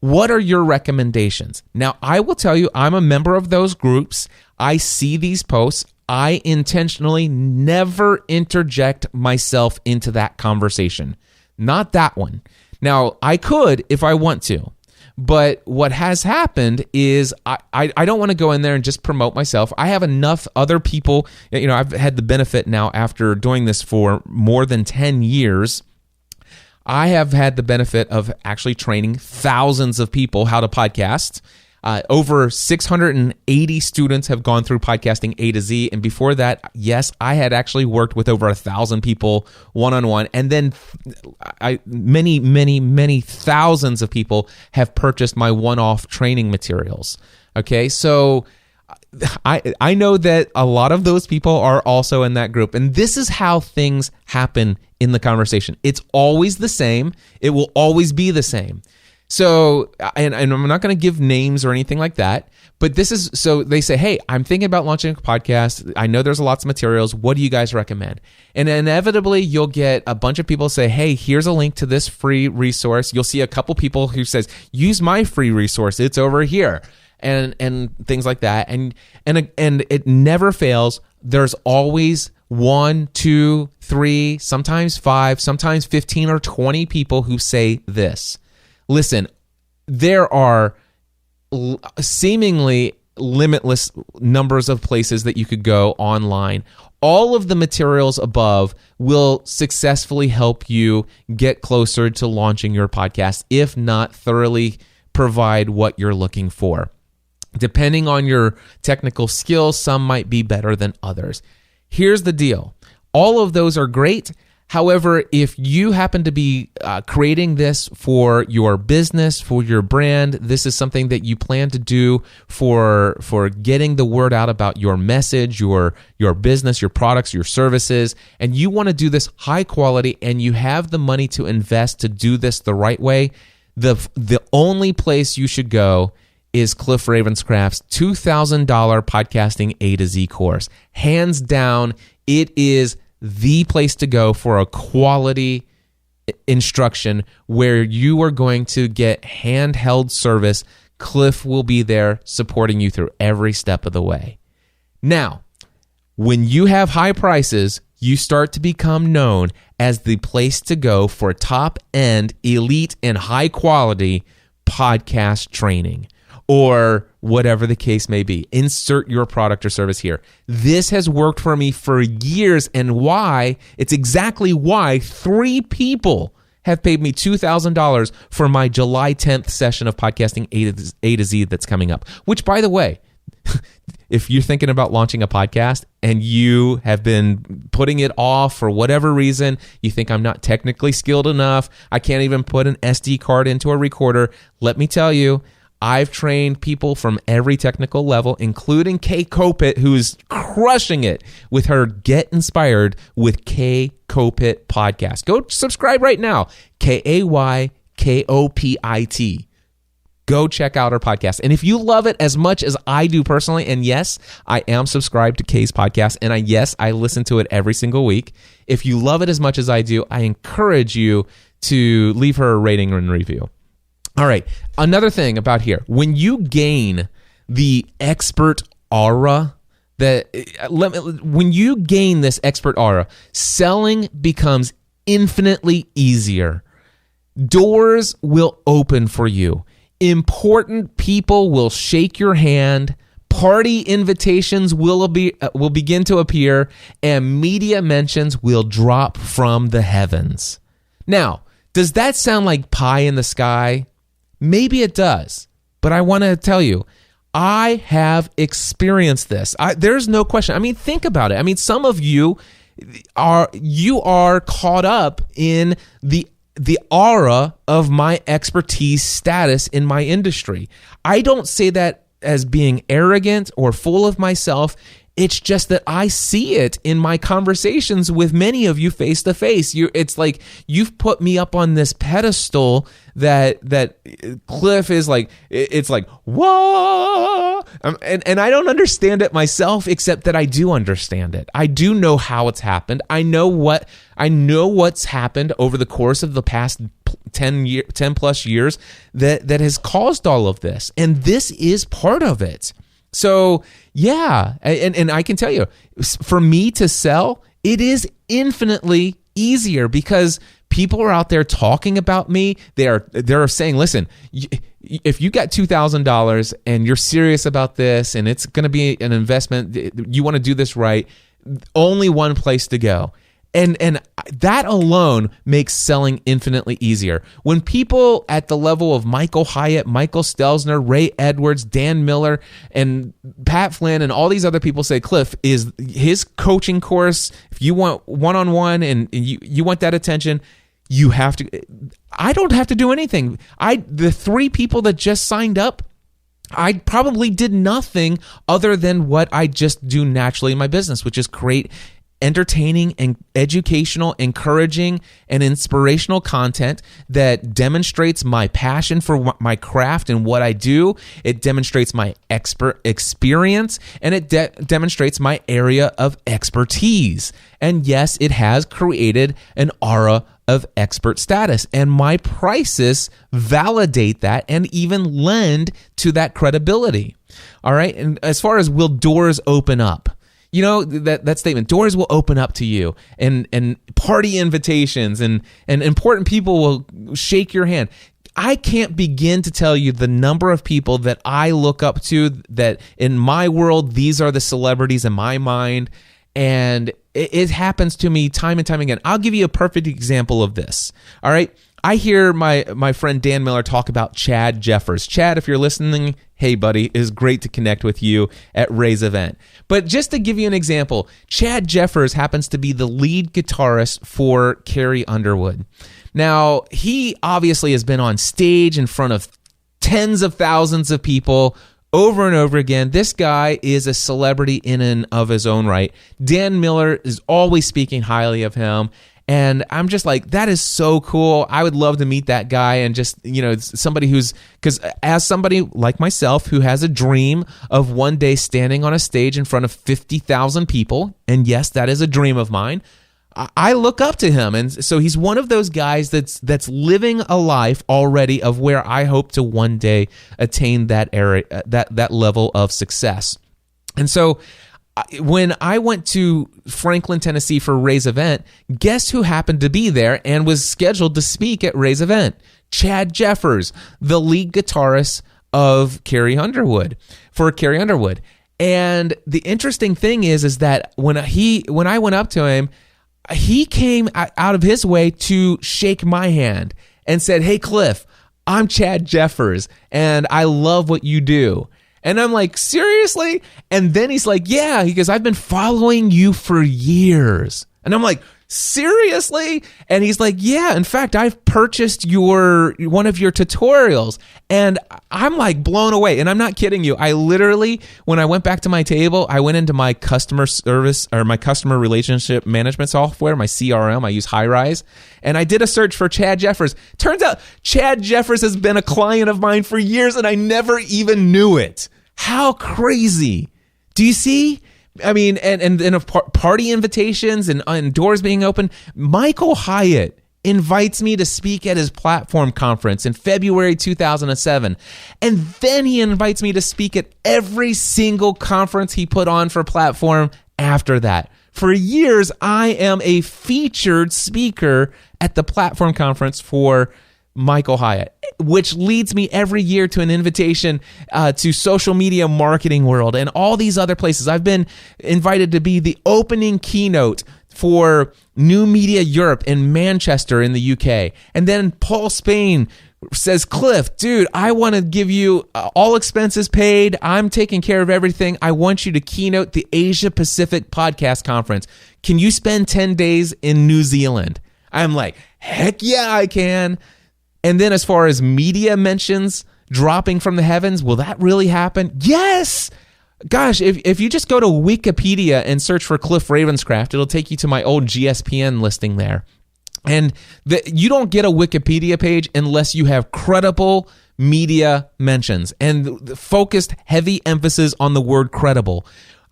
What are your recommendations? Now, I will tell you, I'm a member of those groups. I see these posts. I intentionally never interject myself into that conversation. Not that one. Now, I could if I want to. But what has happened is I don't want to go in there and just promote myself. I have enough other people. I've had the benefit now after doing this for more than 10 years. I have had the benefit of actually training thousands of people how to podcast. Over 680 students have gone through podcasting A to Z. And before that, yes, I had actually worked with over 1,000 people one-on-one. And then many thousands of people have purchased my one-off training materials. Okay, so I know that a lot of those people are also in that group. And this is how things happen in the conversation. It's always the same. It will always be the same. So, and I'm not going to give names or anything like that, but this is, so they say, hey, I'm thinking about launching a podcast. I know there's lots of materials. What do you guys recommend? And inevitably, you'll get a bunch of people say, hey, here's a link to this free resource. You'll see a couple people who says, use my free resource. It's over here. And things like that. And it never fails. There's always 1, 2, 3, sometimes 5, sometimes 15 or 20 people who say this. Listen, there are seemingly limitless numbers of places that you could go online. All of the materials above will successfully help you get closer to launching your podcast, if not thoroughly provide what you're looking for. Depending on your technical skills, some might be better than others. Here's the deal. All of those are great. However, if you happen to be creating this for your business, for your brand, this is something that you plan to do for getting the word out about your message, your business, your products, your services, and you want to do this high quality and you have the money to invest to do this the right way, the only place you should go is Cliff Ravenscraft's $2,000 podcasting A to Z course. Hands down, it is the place to go for a quality instruction where you are going to get handheld service. Cliff will be there supporting you through every step of the way. Now, when you have high prices, you start to become known as the place to go for top-end, elite, and high-quality podcast training, or whatever the case may be. Insert your product or service here. This has worked for me for years, and why? It's exactly why 3 people have paid me $2,000 for my July 10th session of podcasting A to Z that's coming up. Which, by the way, if you're thinking about launching a podcast and you have been putting it off for whatever reason, you think I'm not technically skilled enough, I can't even put an SD card into a recorder, let me tell you, I've trained people from every technical level, including Kay Kopit, who's crushing it with her Get Inspired with Kay Kopit podcast. Go subscribe right now, KAYKOPIT. Go check out her podcast. And if you love it as much as I do personally, and yes, I am subscribed to Kay's podcast, and yes, I listen to it every single week. If you love it as much as I do, I encourage you to leave her a rating and review. All right, another thing about here, when you gain the expert aura, when you gain this expert aura, selling becomes infinitely easier. Doors will open for you. Important people will shake your hand. Party invitations will begin to appear, and media mentions will drop from the heavens. Now, does that sound like pie in the sky? Maybe it does, but I want to tell you, I have experienced this. There's no question. I mean, think about it. I mean, some of you are caught up in the aura of my expertise status in my industry. I don't say that as being arrogant or full of myself. It's just that I see it in my conversations with many of you face to face. It's like you've put me up on this pedestal that Cliff is like, it's like, whoa. And I don't understand it myself, except that I do understand it. I do know how it's happened. I know what's happened over the course of the past 10 plus years that has caused all of this. And this is part of it. So yeah, and I can tell you, for me to sell, it is infinitely easier because people are out there talking about me. They're saying, listen, if you got $2,000 and you're serious about this and it's going to be an investment, you want to do this right, only one place to go. And that alone makes selling infinitely easier. When people at the level of Michael Hyatt, Michael Stelzner, Ray Edwards, Dan Miller, and Pat Flynn, and all these other people say, Cliff, is his coaching course, if you want one-on-one and you want that attention, you have to. I don't have to do anything. The 3 people that just signed up, I probably did nothing other than what I just do naturally in my business, which is create entertaining and educational, encouraging, and inspirational content that demonstrates my passion for my craft and what I do. It demonstrates my expert experience, and it demonstrates my area of expertise. And yes, it has created an aura of expert status, and my prices validate that and even lend to that credibility. All right. And as far as will doors open up, you know, that statement, doors will open up to you, and party invitations and important people will shake your hand. I can't begin to tell you the number of people that I look up to, that in my world, these are the celebrities in my mind. And it happens to me time and time again. I'll give you a perfect example of this. All right. I hear my friend Dan Miller talk about Chad Jeffers. Chad, if you're listening, hey buddy, it is great to connect with you at Ray's event. But just to give you an example, Chad Jeffers happens to be the lead guitarist for Carrie Underwood. Now, he obviously has been on stage in front of tens of thousands of people over and over again. This guy is a celebrity in and of his own right. Dan Miller is always speaking highly of him. And I'm just like, that is so cool. I would love to meet that guy, and just, you know, somebody because as somebody like myself who has a dream of one day standing on a stage in front of 50,000 people, and yes, that is a dream of mine, I look up to him. And so he's one of those guys that's living a life already of where I hope to one day attain that area, that level of success. And so when I went to Franklin, Tennessee for Ray's event, guess who happened to be there and was scheduled to speak at Ray's event? Chad Jeffers, the lead guitarist of Carrie Underwood, for Carrie Underwood. And the interesting thing is that when I went up to him, he came out of his way to shake my hand and said, "Hey, Cliff, I'm Chad Jeffers, and I love what you do." And I'm like, "Seriously?" And then he's like, "Yeah," he goes, "I've been following you for years." And I'm like, "Seriously?" And he's like, "Yeah, in fact, I've purchased one of your tutorials." And I'm like blown away. And I'm not kidding you. I literally, when I went back to my table, I went into my customer service or my customer relationship management software, my CRM. I use HighRise. And I did a search for Chad Jeffers. Turns out Chad Jeffers has been a client of mine for years, and I never even knew it. How crazy. Do you see? I mean, and of party invitations and doors being open. Michael Hyatt invites me to speak at his platform conference in February 2007. And then he invites me to speak at every single conference he put on for platform after that. For years, I am a featured speaker at the platform conference for Michael Hyatt, which leads me every year to an invitation to Social Media Marketing World and all these other places. I've been invited to be the opening keynote for New Media Europe in Manchester in the UK. And then Paul Spain says, "Cliff, dude, I want to give you all expenses paid. I'm taking care of everything. I want you to keynote the Asia Pacific Podcast Conference. Can you spend 10 days in New Zealand?" I'm like, heck yeah, I can. And then as far as media mentions dropping from the heavens, will that really happen? Yes! Gosh, if you just go to Wikipedia and search for Cliff Ravenscraft, it'll take you to my old GSPN listing there. And you don't get a Wikipedia page unless you have credible media mentions and focused heavy emphasis on the word credible.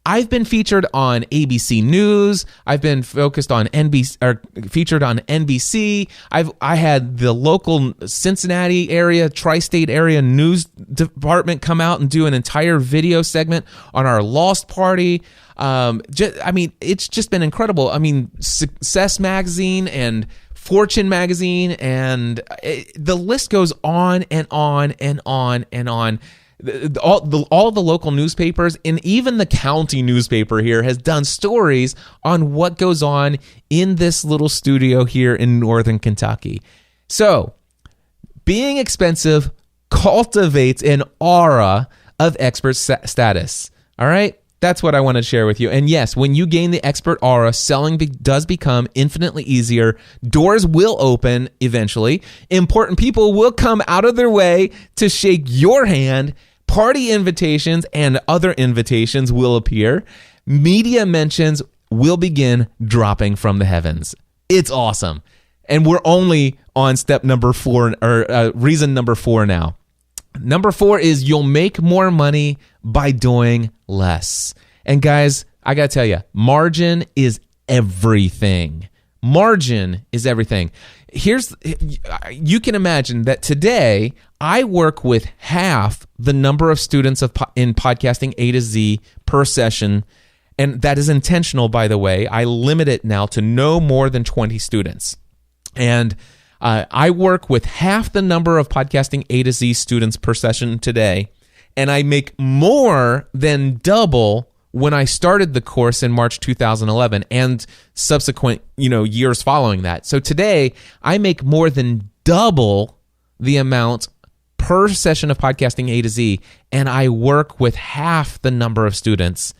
I've been featured on ABC News. I've been focused on featured on NBC. I had the local Cincinnati area, tri-state area news department come out and do an entire video segment on our Lost Party. It's just been incredible. I mean, Success Magazine and Fortune Magazine, and the list goes on and on and on and on. All the local newspapers and even the county newspaper here has done stories on what goes on in this little studio here in northern Kentucky. So, being expensive cultivates an aura of expert status. All right? That's what I want to share with you. And yes, when you gain the expert aura, selling does become infinitely easier. Doors will open eventually. Important people will come out of their way to shake your hand. Party invitations and other invitations will appear. Media mentions will begin dropping from the heavens. It's awesome. And we're only on step number 4, or reason number 4 now. Number 4 is you'll make more money by doing less. And guys, I got to tell you, margin is everything. Margin is everything. You can imagine that today I work with half the number of students in podcasting A to Z per session. And that is intentional, by the way. I limit it now to no more than 20 students. And I work with half the number of podcasting A to Z students per session today. And I make more than double when I started the course in March 2011 and subsequent, years following that. So today I make more than double the amount per session of podcasting A to Z, and I work with half the number of students,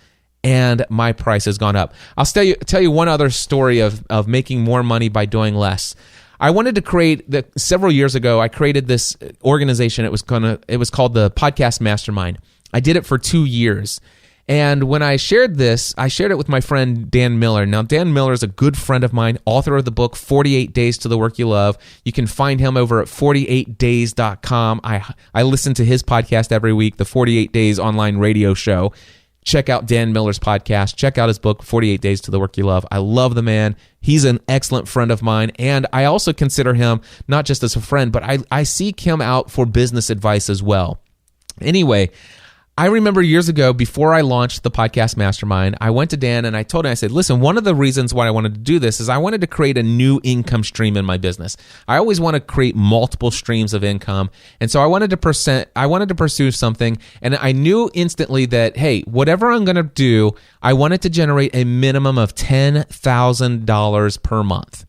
and my price has gone up. I'll tell you one other story of making more money by doing less. I wanted to create several years ago. I created this organization. It was called the Podcast Mastermind. I did it for 2 years. And when I shared this, I shared it with my friend Dan Miller. Now, Dan Miller is a good friend of mine, author of the book 48 Days to the Work You Love. You can find him over at 48days.com. I listen to his podcast every week, the 48 Days online radio show. Check out Dan Miller's podcast. Check out his book, 48 Days to the Work You Love. I love the man. He's an excellent friend of mine, and I also consider him not just as a friend, but I seek him out for business advice as well. Anyway, I remember years ago, before I launched the Podcast Mastermind, I went to Dan and I told him, I said, listen, one of the reasons why I wanted to do this is I wanted to create a new income stream in my business. I always want to create multiple streams of income. And so I wanted to pursue something. And I knew instantly that, hey, whatever I'm going to do, I wanted to generate a minimum of $10,000 per month.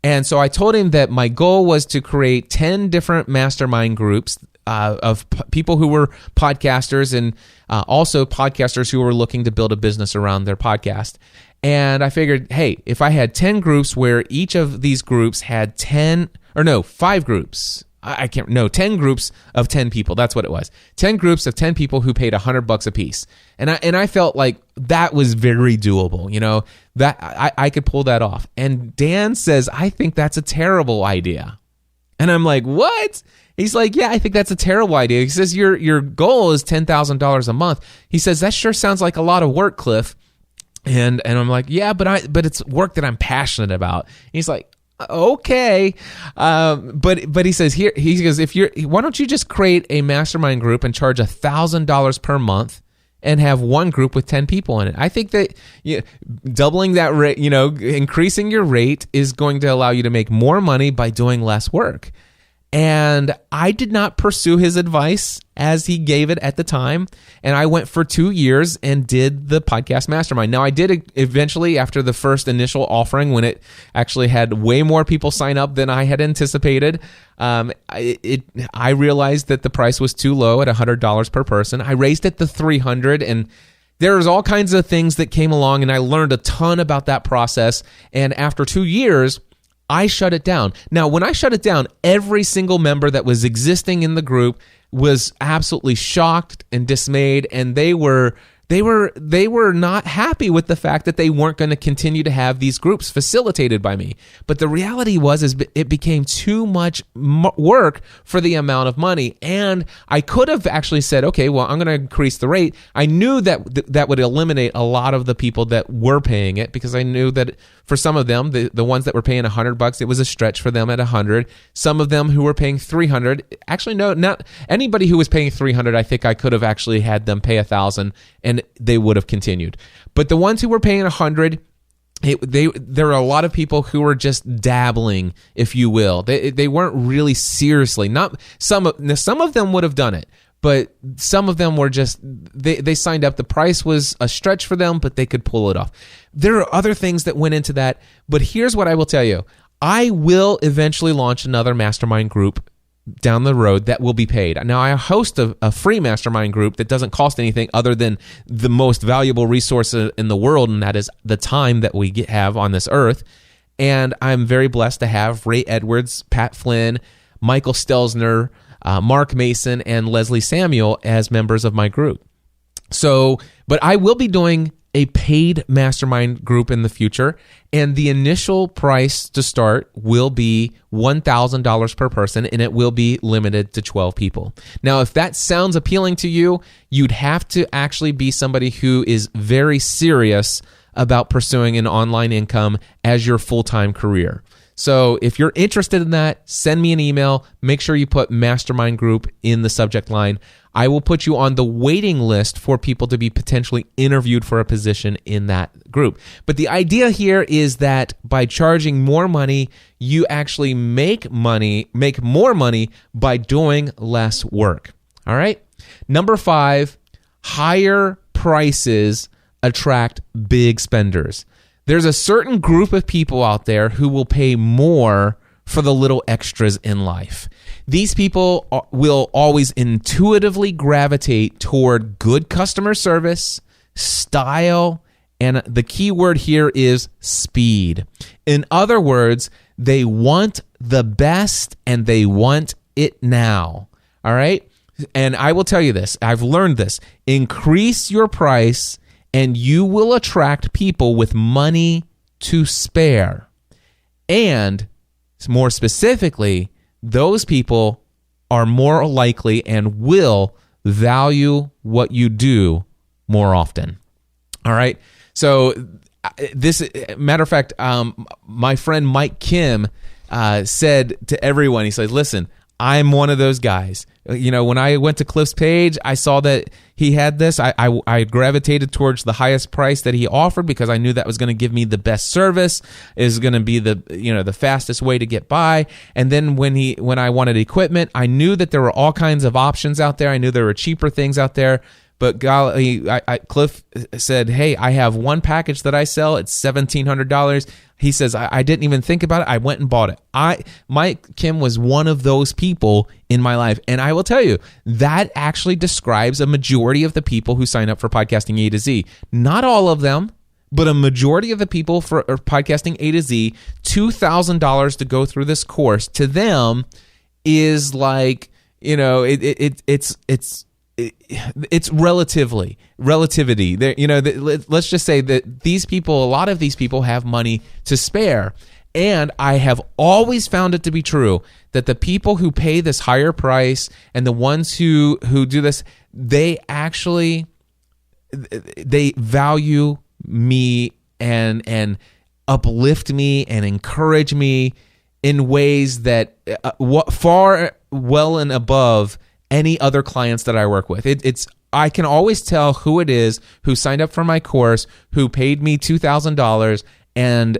And so I told him that my goal was to create 10 different mastermind groups of people who were podcasters and also podcasters who were looking to build a business around their podcast. And I figured, hey, if I had 10 groups where each of these groups had 5 groups. 10 groups of 10 people. That's what it was. 10 groups of 10 people who paid $100 a piece. And I felt like that was very doable, that I could pull that off. And Dan says, I think that's a terrible idea. And I'm like, what? He's like, yeah, I think that's a terrible idea. He says, your goal is $10,000 a month. He says, that sure sounds like a lot of work, Cliff. And I'm like, yeah, but it's work that I'm passionate about. He's like, okay. But he says, he goes, why don't you just create a mastermind group and charge $1,000 per month and have one group with 10 people in it? I think that doubling that rate, increasing your rate is going to allow you to make more money by doing less work. And I did not pursue his advice as he gave it at the time. And I went for 2 years and did the Podcast Mastermind. Now, I did eventually, after the first initial offering, when it actually had way more people sign up than I had anticipated, I realized that the price was too low at $100 per person. I raised it to $300, and there's all kinds of things that came along, and I learned a ton about that process. And after 2 years, I shut it down. Now, when I shut it down, every single member that was existing in the group was absolutely shocked and dismayed, and they were not happy with the fact that they weren't going to continue to have these groups facilitated by me. But the reality was it became too much work for the amount of money. And I could have actually said, okay, well, I'm going to increase the rate. I knew that would eliminate a lot of the people that were paying it, because I knew that for some of them, the ones that were paying $100, it was a stretch for them at $100. Some of them who were paying $300, actually, no, not anybody who was paying $300. I think I could have actually had them pay $1,000, and they would have continued. But the ones who were paying $100, there are a lot of people who were just dabbling, if you will. They weren't really seriously. Not some of them would have done it, but some of them were just, they signed up. The price was a stretch for them, but they could pull it off. There are other things that went into that, but here's what I will tell you. I will eventually launch another mastermind group down the road that will be paid. Now, I host a free mastermind group that doesn't cost anything other than the most valuable resource in the world, and that is the time that we have on this earth. And I'm very blessed to have Ray Edwards, Pat Flynn, Michael Stelzner, Mark Mason, and Leslie Samuel as members of my group. So, but I will be doing a paid mastermind group in the future, and the initial price to start will be $1,000 per person, and it will be limited to 12 people. Now, if that sounds appealing to you, you'd have to actually be somebody who is very serious about pursuing an online income as your full-time career. So if you're interested in that, send me an email. Make sure you put mastermind group in the subject line. I will put you on the waiting list for people to be potentially interviewed for a position in that group. But the idea here is that by charging more money, you actually make more money by doing less work. All right? Number 5, higher prices attract big spenders. There's a certain group of people out there who will pay more for the little extras in life. These people will always intuitively gravitate toward good customer service, style, and the key word here is speed. In other words, they want the best and they want it now. All right? And I will tell you this. I've learned this. Increase your price and you will attract people with money to spare. And more specifically, those people are more likely and will value what you do more often. All right? So this, matter of fact, my friend Mike Kim said to everyone, he said, listen, I'm one of those guys. You know, when I went to Cliff's page, I saw that he had this. I gravitated towards the highest price that he offered because I knew that was going to give me the best service, is going to be the fastest way to get by. And then when I wanted equipment, I knew that there were all kinds of options out there. I knew there were cheaper things out there. But Cliff said, hey, I have one package that I sell. It's $1,700. He says, I didn't even think about it. I went and bought it. Mike Kim was one of those people in my life. And I will tell you, that actually describes a majority of the people who sign up for Podcasting A to Z. Not all of them, but a majority of the people for Podcasting A to Z, $2,000 to go through this course, to them is like, it's relativity. Let's just say that a lot of these people have money to spare. And I have always found it to be true that the people who pay this higher price and the ones who do this, they value me and uplift me and encourage me in ways that far well and above any other clients that I work with. I can always tell who it is who signed up for my course, who paid me $2,000, and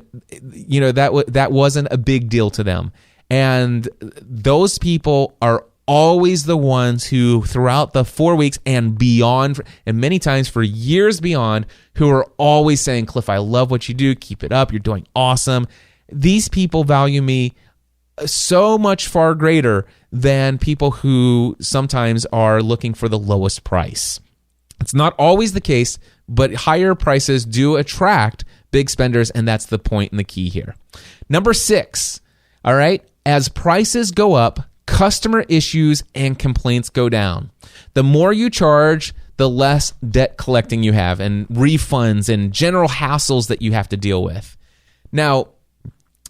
that wasn't a big deal to them. And those people are always the ones who, throughout the 4 weeks and beyond, and many times for years beyond, who are always saying, Cliff, I love what you do. Keep it up. You're doing awesome. These people value me so much far greater than people who sometimes are looking for the lowest price. It's not always the case, but higher prices do attract big spenders, and that's the point and the key here. Number 6, all right, as prices go up, customer issues and complaints go down. The more you charge, the less debt collecting you have and refunds and general hassles that you have to deal with. Now,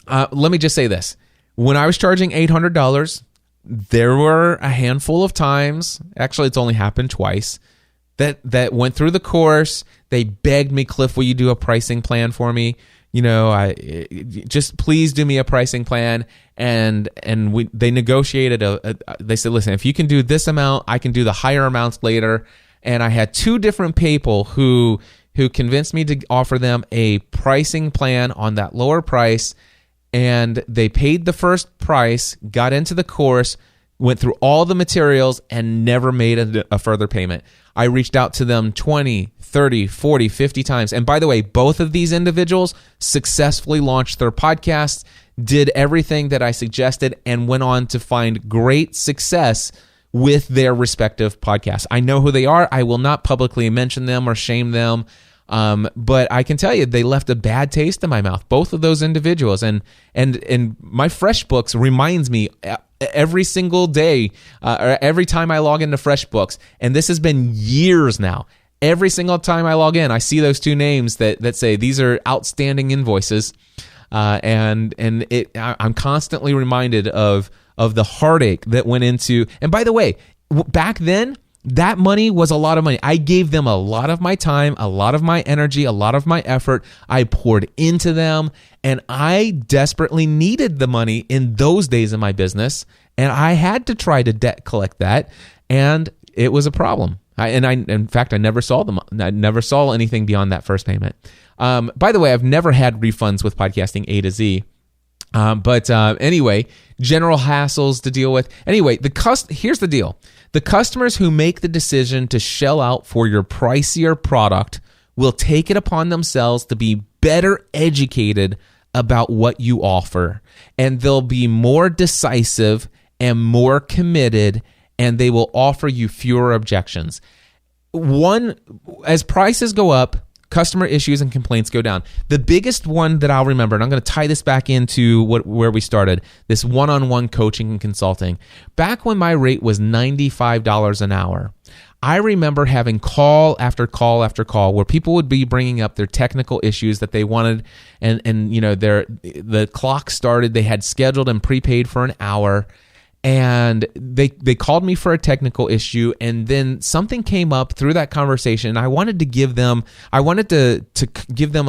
let me just say this. When I was charging $800, there were a handful of times, actually it's only happened twice, that went through the course. They begged me, Cliff, will you do a pricing plan for me? Just please do me a pricing plan. And they negotiated they said, listen, if you can do this amount, I can do the higher amounts later. And I had 2 different people who convinced me to offer them a pricing plan on that lower price. And they paid the first price, got into the course, went through all the materials, and never made a further payment. I reached out to them 20, 30, 40, 50 times. And by the way, both of these individuals successfully launched their podcasts, did everything that I suggested, and went on to find great success with their respective podcasts. I know who they are. I will not publicly mention them or shame them. But I can tell you, they left a bad taste in my mouth, both of those individuals. And my FreshBooks reminds me every single day, or every time I log into FreshBooks, and this has been years now, Every single time I log in, I see those two names that say these are outstanding invoices, and I'm constantly reminded of the heartache that went into. And by the way, back then, that money was a lot of money. I gave them a lot of my time, a lot of my energy, a lot of my effort. I poured into them, and I desperately needed the money in those days in my business, and I had to try to debt collect that, and it was a problem. In fact, I never saw them. I never saw anything beyond that first payment. By the way, I've never had refunds with podcasting A to Z. But anyway, general hassles to deal with. Anyway, here's the deal. The customers who make the decision to shell out for your pricier product will take it upon themselves to be better educated about what you offer. And they'll be more decisive and more committed, and they will offer you fewer objections. As prices go up, customer issues and complaints go down. The biggest one that I'll remember, and I'm going to tie this back into where we started, this one-on-one coaching and consulting. Back when my rate was $95 an hour, I remember having call after call after call where people would be bringing up their technical issues that they wanted, and the clock started. They had scheduled and prepaid for an hour, and they called me for a technical issue, and then something came up through that conversation. I wanted to give them a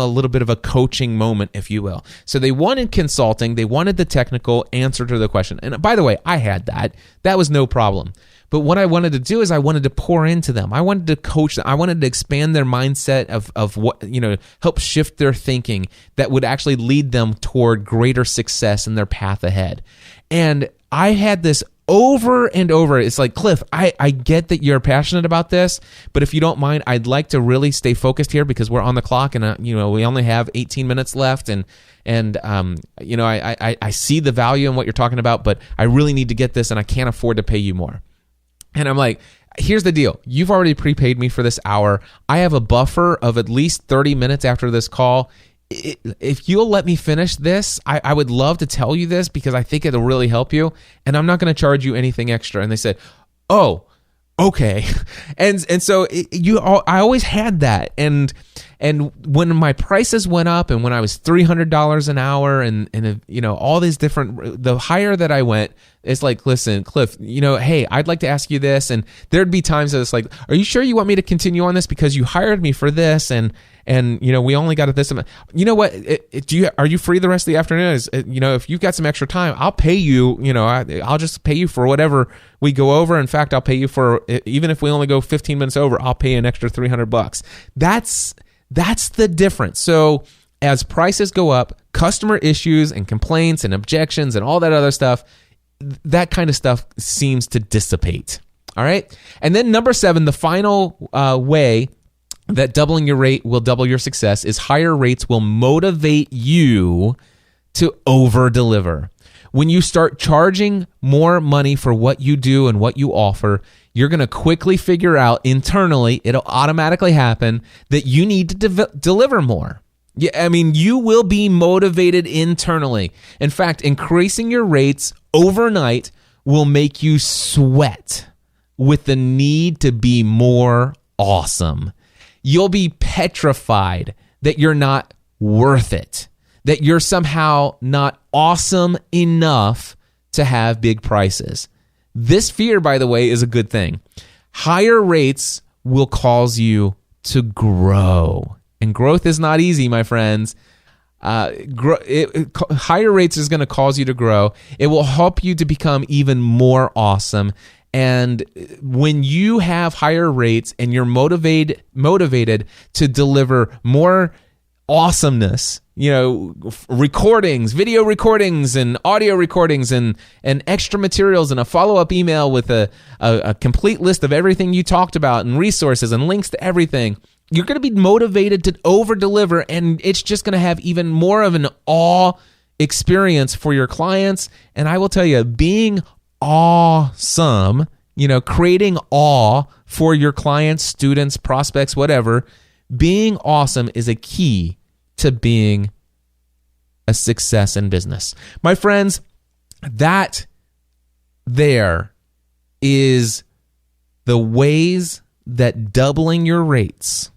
little bit of a coaching moment, if you will. So they wanted consulting, they wanted the technical answer to the question. And by the way, I had that. That was no problem. But what I wanted to do is I wanted to pour into them. I wanted to coach them. I wanted to expand their mindset of what, help shift their thinking that would actually lead them toward greater success in their path ahead. And I had this over and over. It's like, Cliff, I get that you're passionate about this, but if you don't mind, I'd like to really stay focused here because we're on the clock and we only have 18 minutes left, and I see the value in what you're talking about, but I really need to get this and I can't afford to pay you more. And I'm like, here's the deal. You've already prepaid me for this hour. I have a buffer of at least 30 minutes after this call. If you'll let me finish this, I would love to tell you this because I think it'll really help you, and I'm not going to charge you anything extra. And they said, oh, okay. And so I always had that. And when my prices went up and when I was $300 an hour and all these different, the higher that I went, it's like, listen, Cliff, hey, I'd like to ask you this. And there'd be times that it's like, are you sure you want me to continue on this because you hired me for this? And we only got this amount. You know what? Are you free the rest of the afternoon? If you've got some extra time, I'll pay you, I'll just pay you for whatever we go over. In fact, I'll pay you for, even if we only go 15 minutes over, I'll pay you an extra $300. That's the difference. So as prices go up, customer issues and complaints and objections and all that other stuff, that kind of stuff seems to dissipate. All right. And then number 7, the final way that doubling your rate will double your success is higher rates will motivate you to over deliver. When you start charging more money for what you do and what you offer, you're going to quickly figure out internally, it'll automatically happen, that you need to deliver more. Yeah, I mean, you will be motivated internally. In fact, increasing your rates overnight will make you sweat with the need to be more awesome. You'll be petrified that you're not worth it, that you're somehow not awesome enough to have big prices. This fear, by the way, is a good thing. Higher rates will cause you to grow. And growth is not easy, my friends. Higher rates is going to cause you to grow. It will help you to become even more awesome. And when you have higher rates and you're motivated to deliver more awesomeness, recordings, video recordings and audio recordings and extra materials and a follow-up email with a complete list of everything you talked about and resources and links to everything, you're going to be motivated to over-deliver, and it's just going to have even more of an awe experience for your clients. And I will tell you, being awesome, creating awe for your clients, students, prospects, whatever, being awesome is a key to being a success in business. My friends, that there is the ways that doubling your rates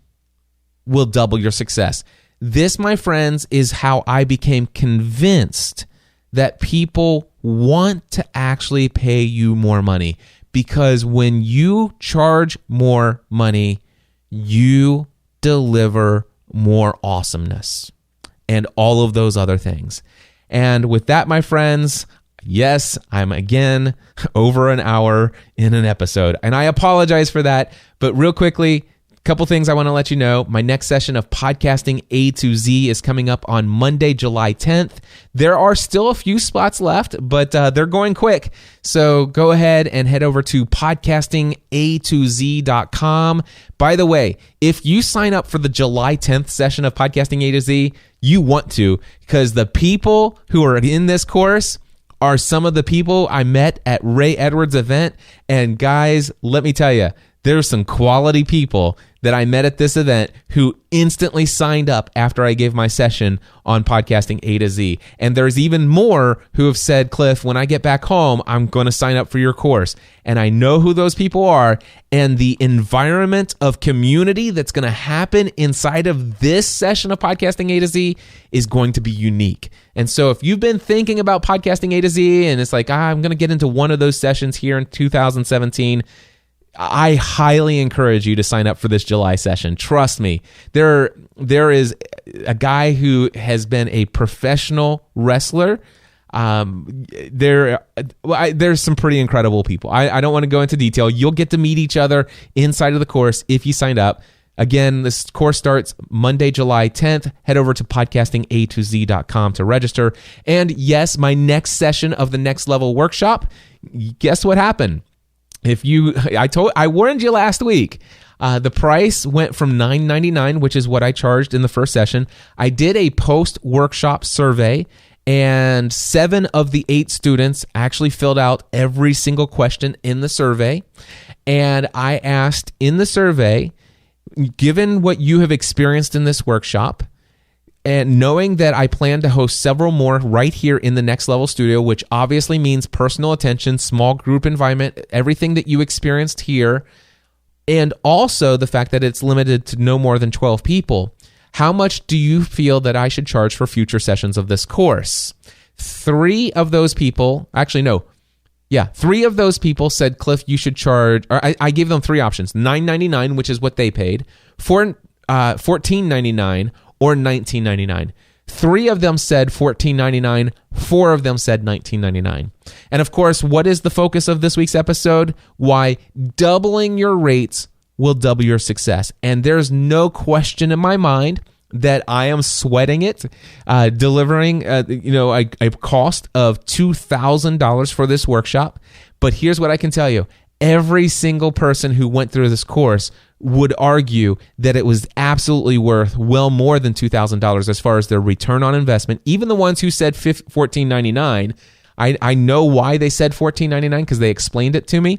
will double your success. This, my friends, is how I became convinced that people want to actually pay you more money. Because when you charge more money, you deliver more awesomeness and all of those other things. And with that, my friends, yes, I'm again over an hour in an episode. And I apologize for that. But real quickly, couple things I want to let you know. My next session of Podcasting A to Z is coming up on Monday, July 10th. There are still a few spots left, but they're going quick. So go ahead and head over to podcastinga2z.com. By the way, if you sign up for the July 10th session of Podcasting A to Z, you want to, because the people who are in this course are some of the people I met at Ray Edwards' event. And guys, let me tell you, there's some quality people that I met at this event who instantly signed up after I gave my session on Podcasting A to Z. And there's even more who have said, Cliff, when I get back home, I'm going to sign up for your course. And I know who those people are. And the environment of community that's going to happen inside of this session of Podcasting A to Z is going to be unique. And so if you've been thinking about Podcasting A to Z and it's like, I'm going to get into one of those sessions here in 2017, I highly encourage you to sign up for this July session. Trust me, there is a guy who has been a professional wrestler. There's some pretty incredible people. I don't want to go into detail. You'll get to meet each other inside of the course if you signed up. Again, this course starts Monday, July 10th. Head over to podcastinga2z.com to register. And yes, my next session of the Next Level Workshop, guess what happened? I warned you last week. The price went from $9.99, which is what I charged in the first session. I did a post-workshop survey, and 7 of the 8 students actually filled out every single question in the survey. And I asked in the survey, given what you have experienced in this workshop, and knowing that I plan to host several more right here in the Next Level Studio, which obviously means personal attention, small group environment, everything that you experienced here, and also the fact that it's limited to no more than 12 people, how much do you feel that I should charge for future sessions of this course? 3 of those people said, Cliff, you should charge, or I gave them 3 options, $9.99, which is what they paid, $14.99, or $19.99. 3 of them said $14.99. 4 of them said $19.99. And of course, what is the focus of this week's episode? Why doubling your rates will double your success. And there's no question in my mind that I am sweating it, delivering a cost of $2,000 for this workshop. But here's what I can tell you. Every single person who went through this course would argue that it was absolutely worth well more than $2,000 as far as their return on investment. Even the ones who said $14.99, I know why they said $14.99 because they explained it to me,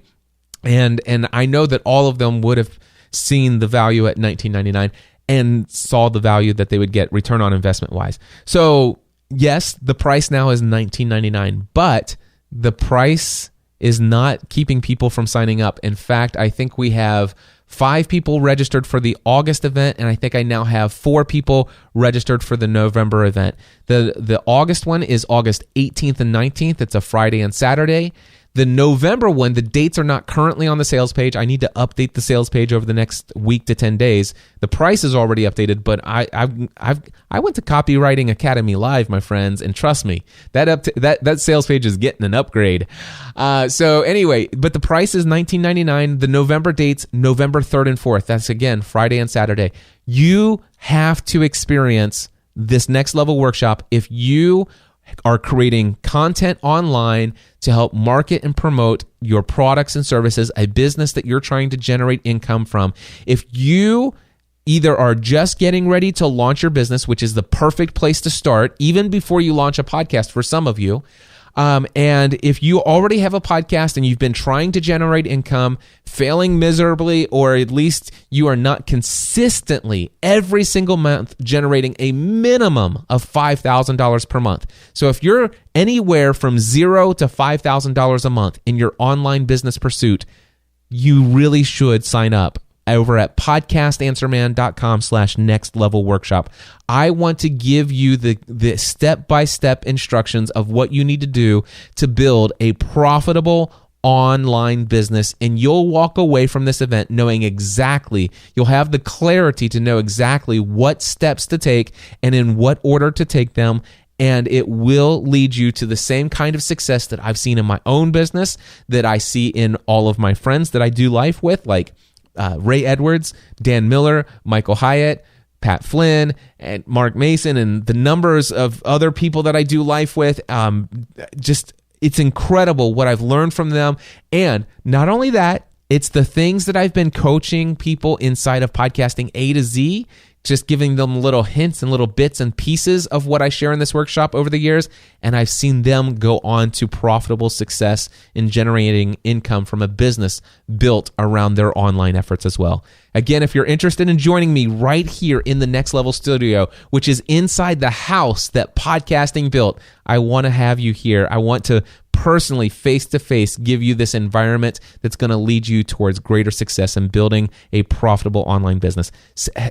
and I know that all of them would have seen the value at $19.99 and saw the value that they would get return on investment wise. So yes, the price now is $19.99, but the price is not keeping people from signing up. In fact, I think we have 5 people registered for the August event, and I think I now have 4 people registered for the November event. The August one is August 18th and 19th. It's a Friday and Saturday. The November one, the dates are not currently on the sales page. I need to update the sales page over the next week to 10 days. The price is already updated, but I went to Copywriting Academy Live, my friends, and trust me, that sales page is getting an upgrade. So anyway, but the price is $19.99. The November dates, November 3rd and 4th. That's again Friday and Saturday. You have to experience this Next Level Workshop if you are creating content online to help market and promote your products and services, a business that you're trying to generate income from. If you either are just getting ready to launch your business, which is the perfect place to start, even before you launch a podcast for some of you, and if you already have a podcast and you've been trying to generate income, failing miserably, or at least you are not consistently every single month generating a minimum of $5,000 per month. So if you're anywhere from $0 to $5,000 a month in your online business pursuit, you really should sign up over at podcastanswerman.com/next-level-workshop. I want to give you the step-by-step instructions of what you need to do to build a profitable online business, and you'll walk away from this event knowing exactly, you'll have the clarity to know exactly what steps to take and in what order to take them, and it will lead you to the same kind of success that I've seen in my own business, that I see in all of my friends that I do life with, like Ray Edwards, Dan Miller, Michael Hyatt, Pat Flynn, and Mark Mason, and the numbers of other people that I do life with. It's incredible what I've learned from them. And not only that, it's the things that I've been coaching people inside of podcasting A to Z, just giving them little hints and little bits and pieces of what I share in this workshop over the years. And I've seen them go on to profitable success in generating income from a business built around their online efforts as well. Again, if you're interested in joining me right here in the Next Level Studio, which is inside the house that podcasting built, I want to have you here. I want to personally, face-to-face, give you this environment that's going to lead you towards greater success in building a profitable online business.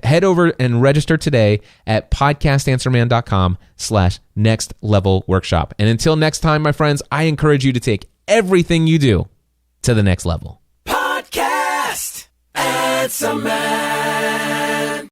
Head over and register today at podcastanswerman.com/next-level-workshop. And until next time, my friends, I encourage you to take everything you do to the next level. Podcast Answer Man.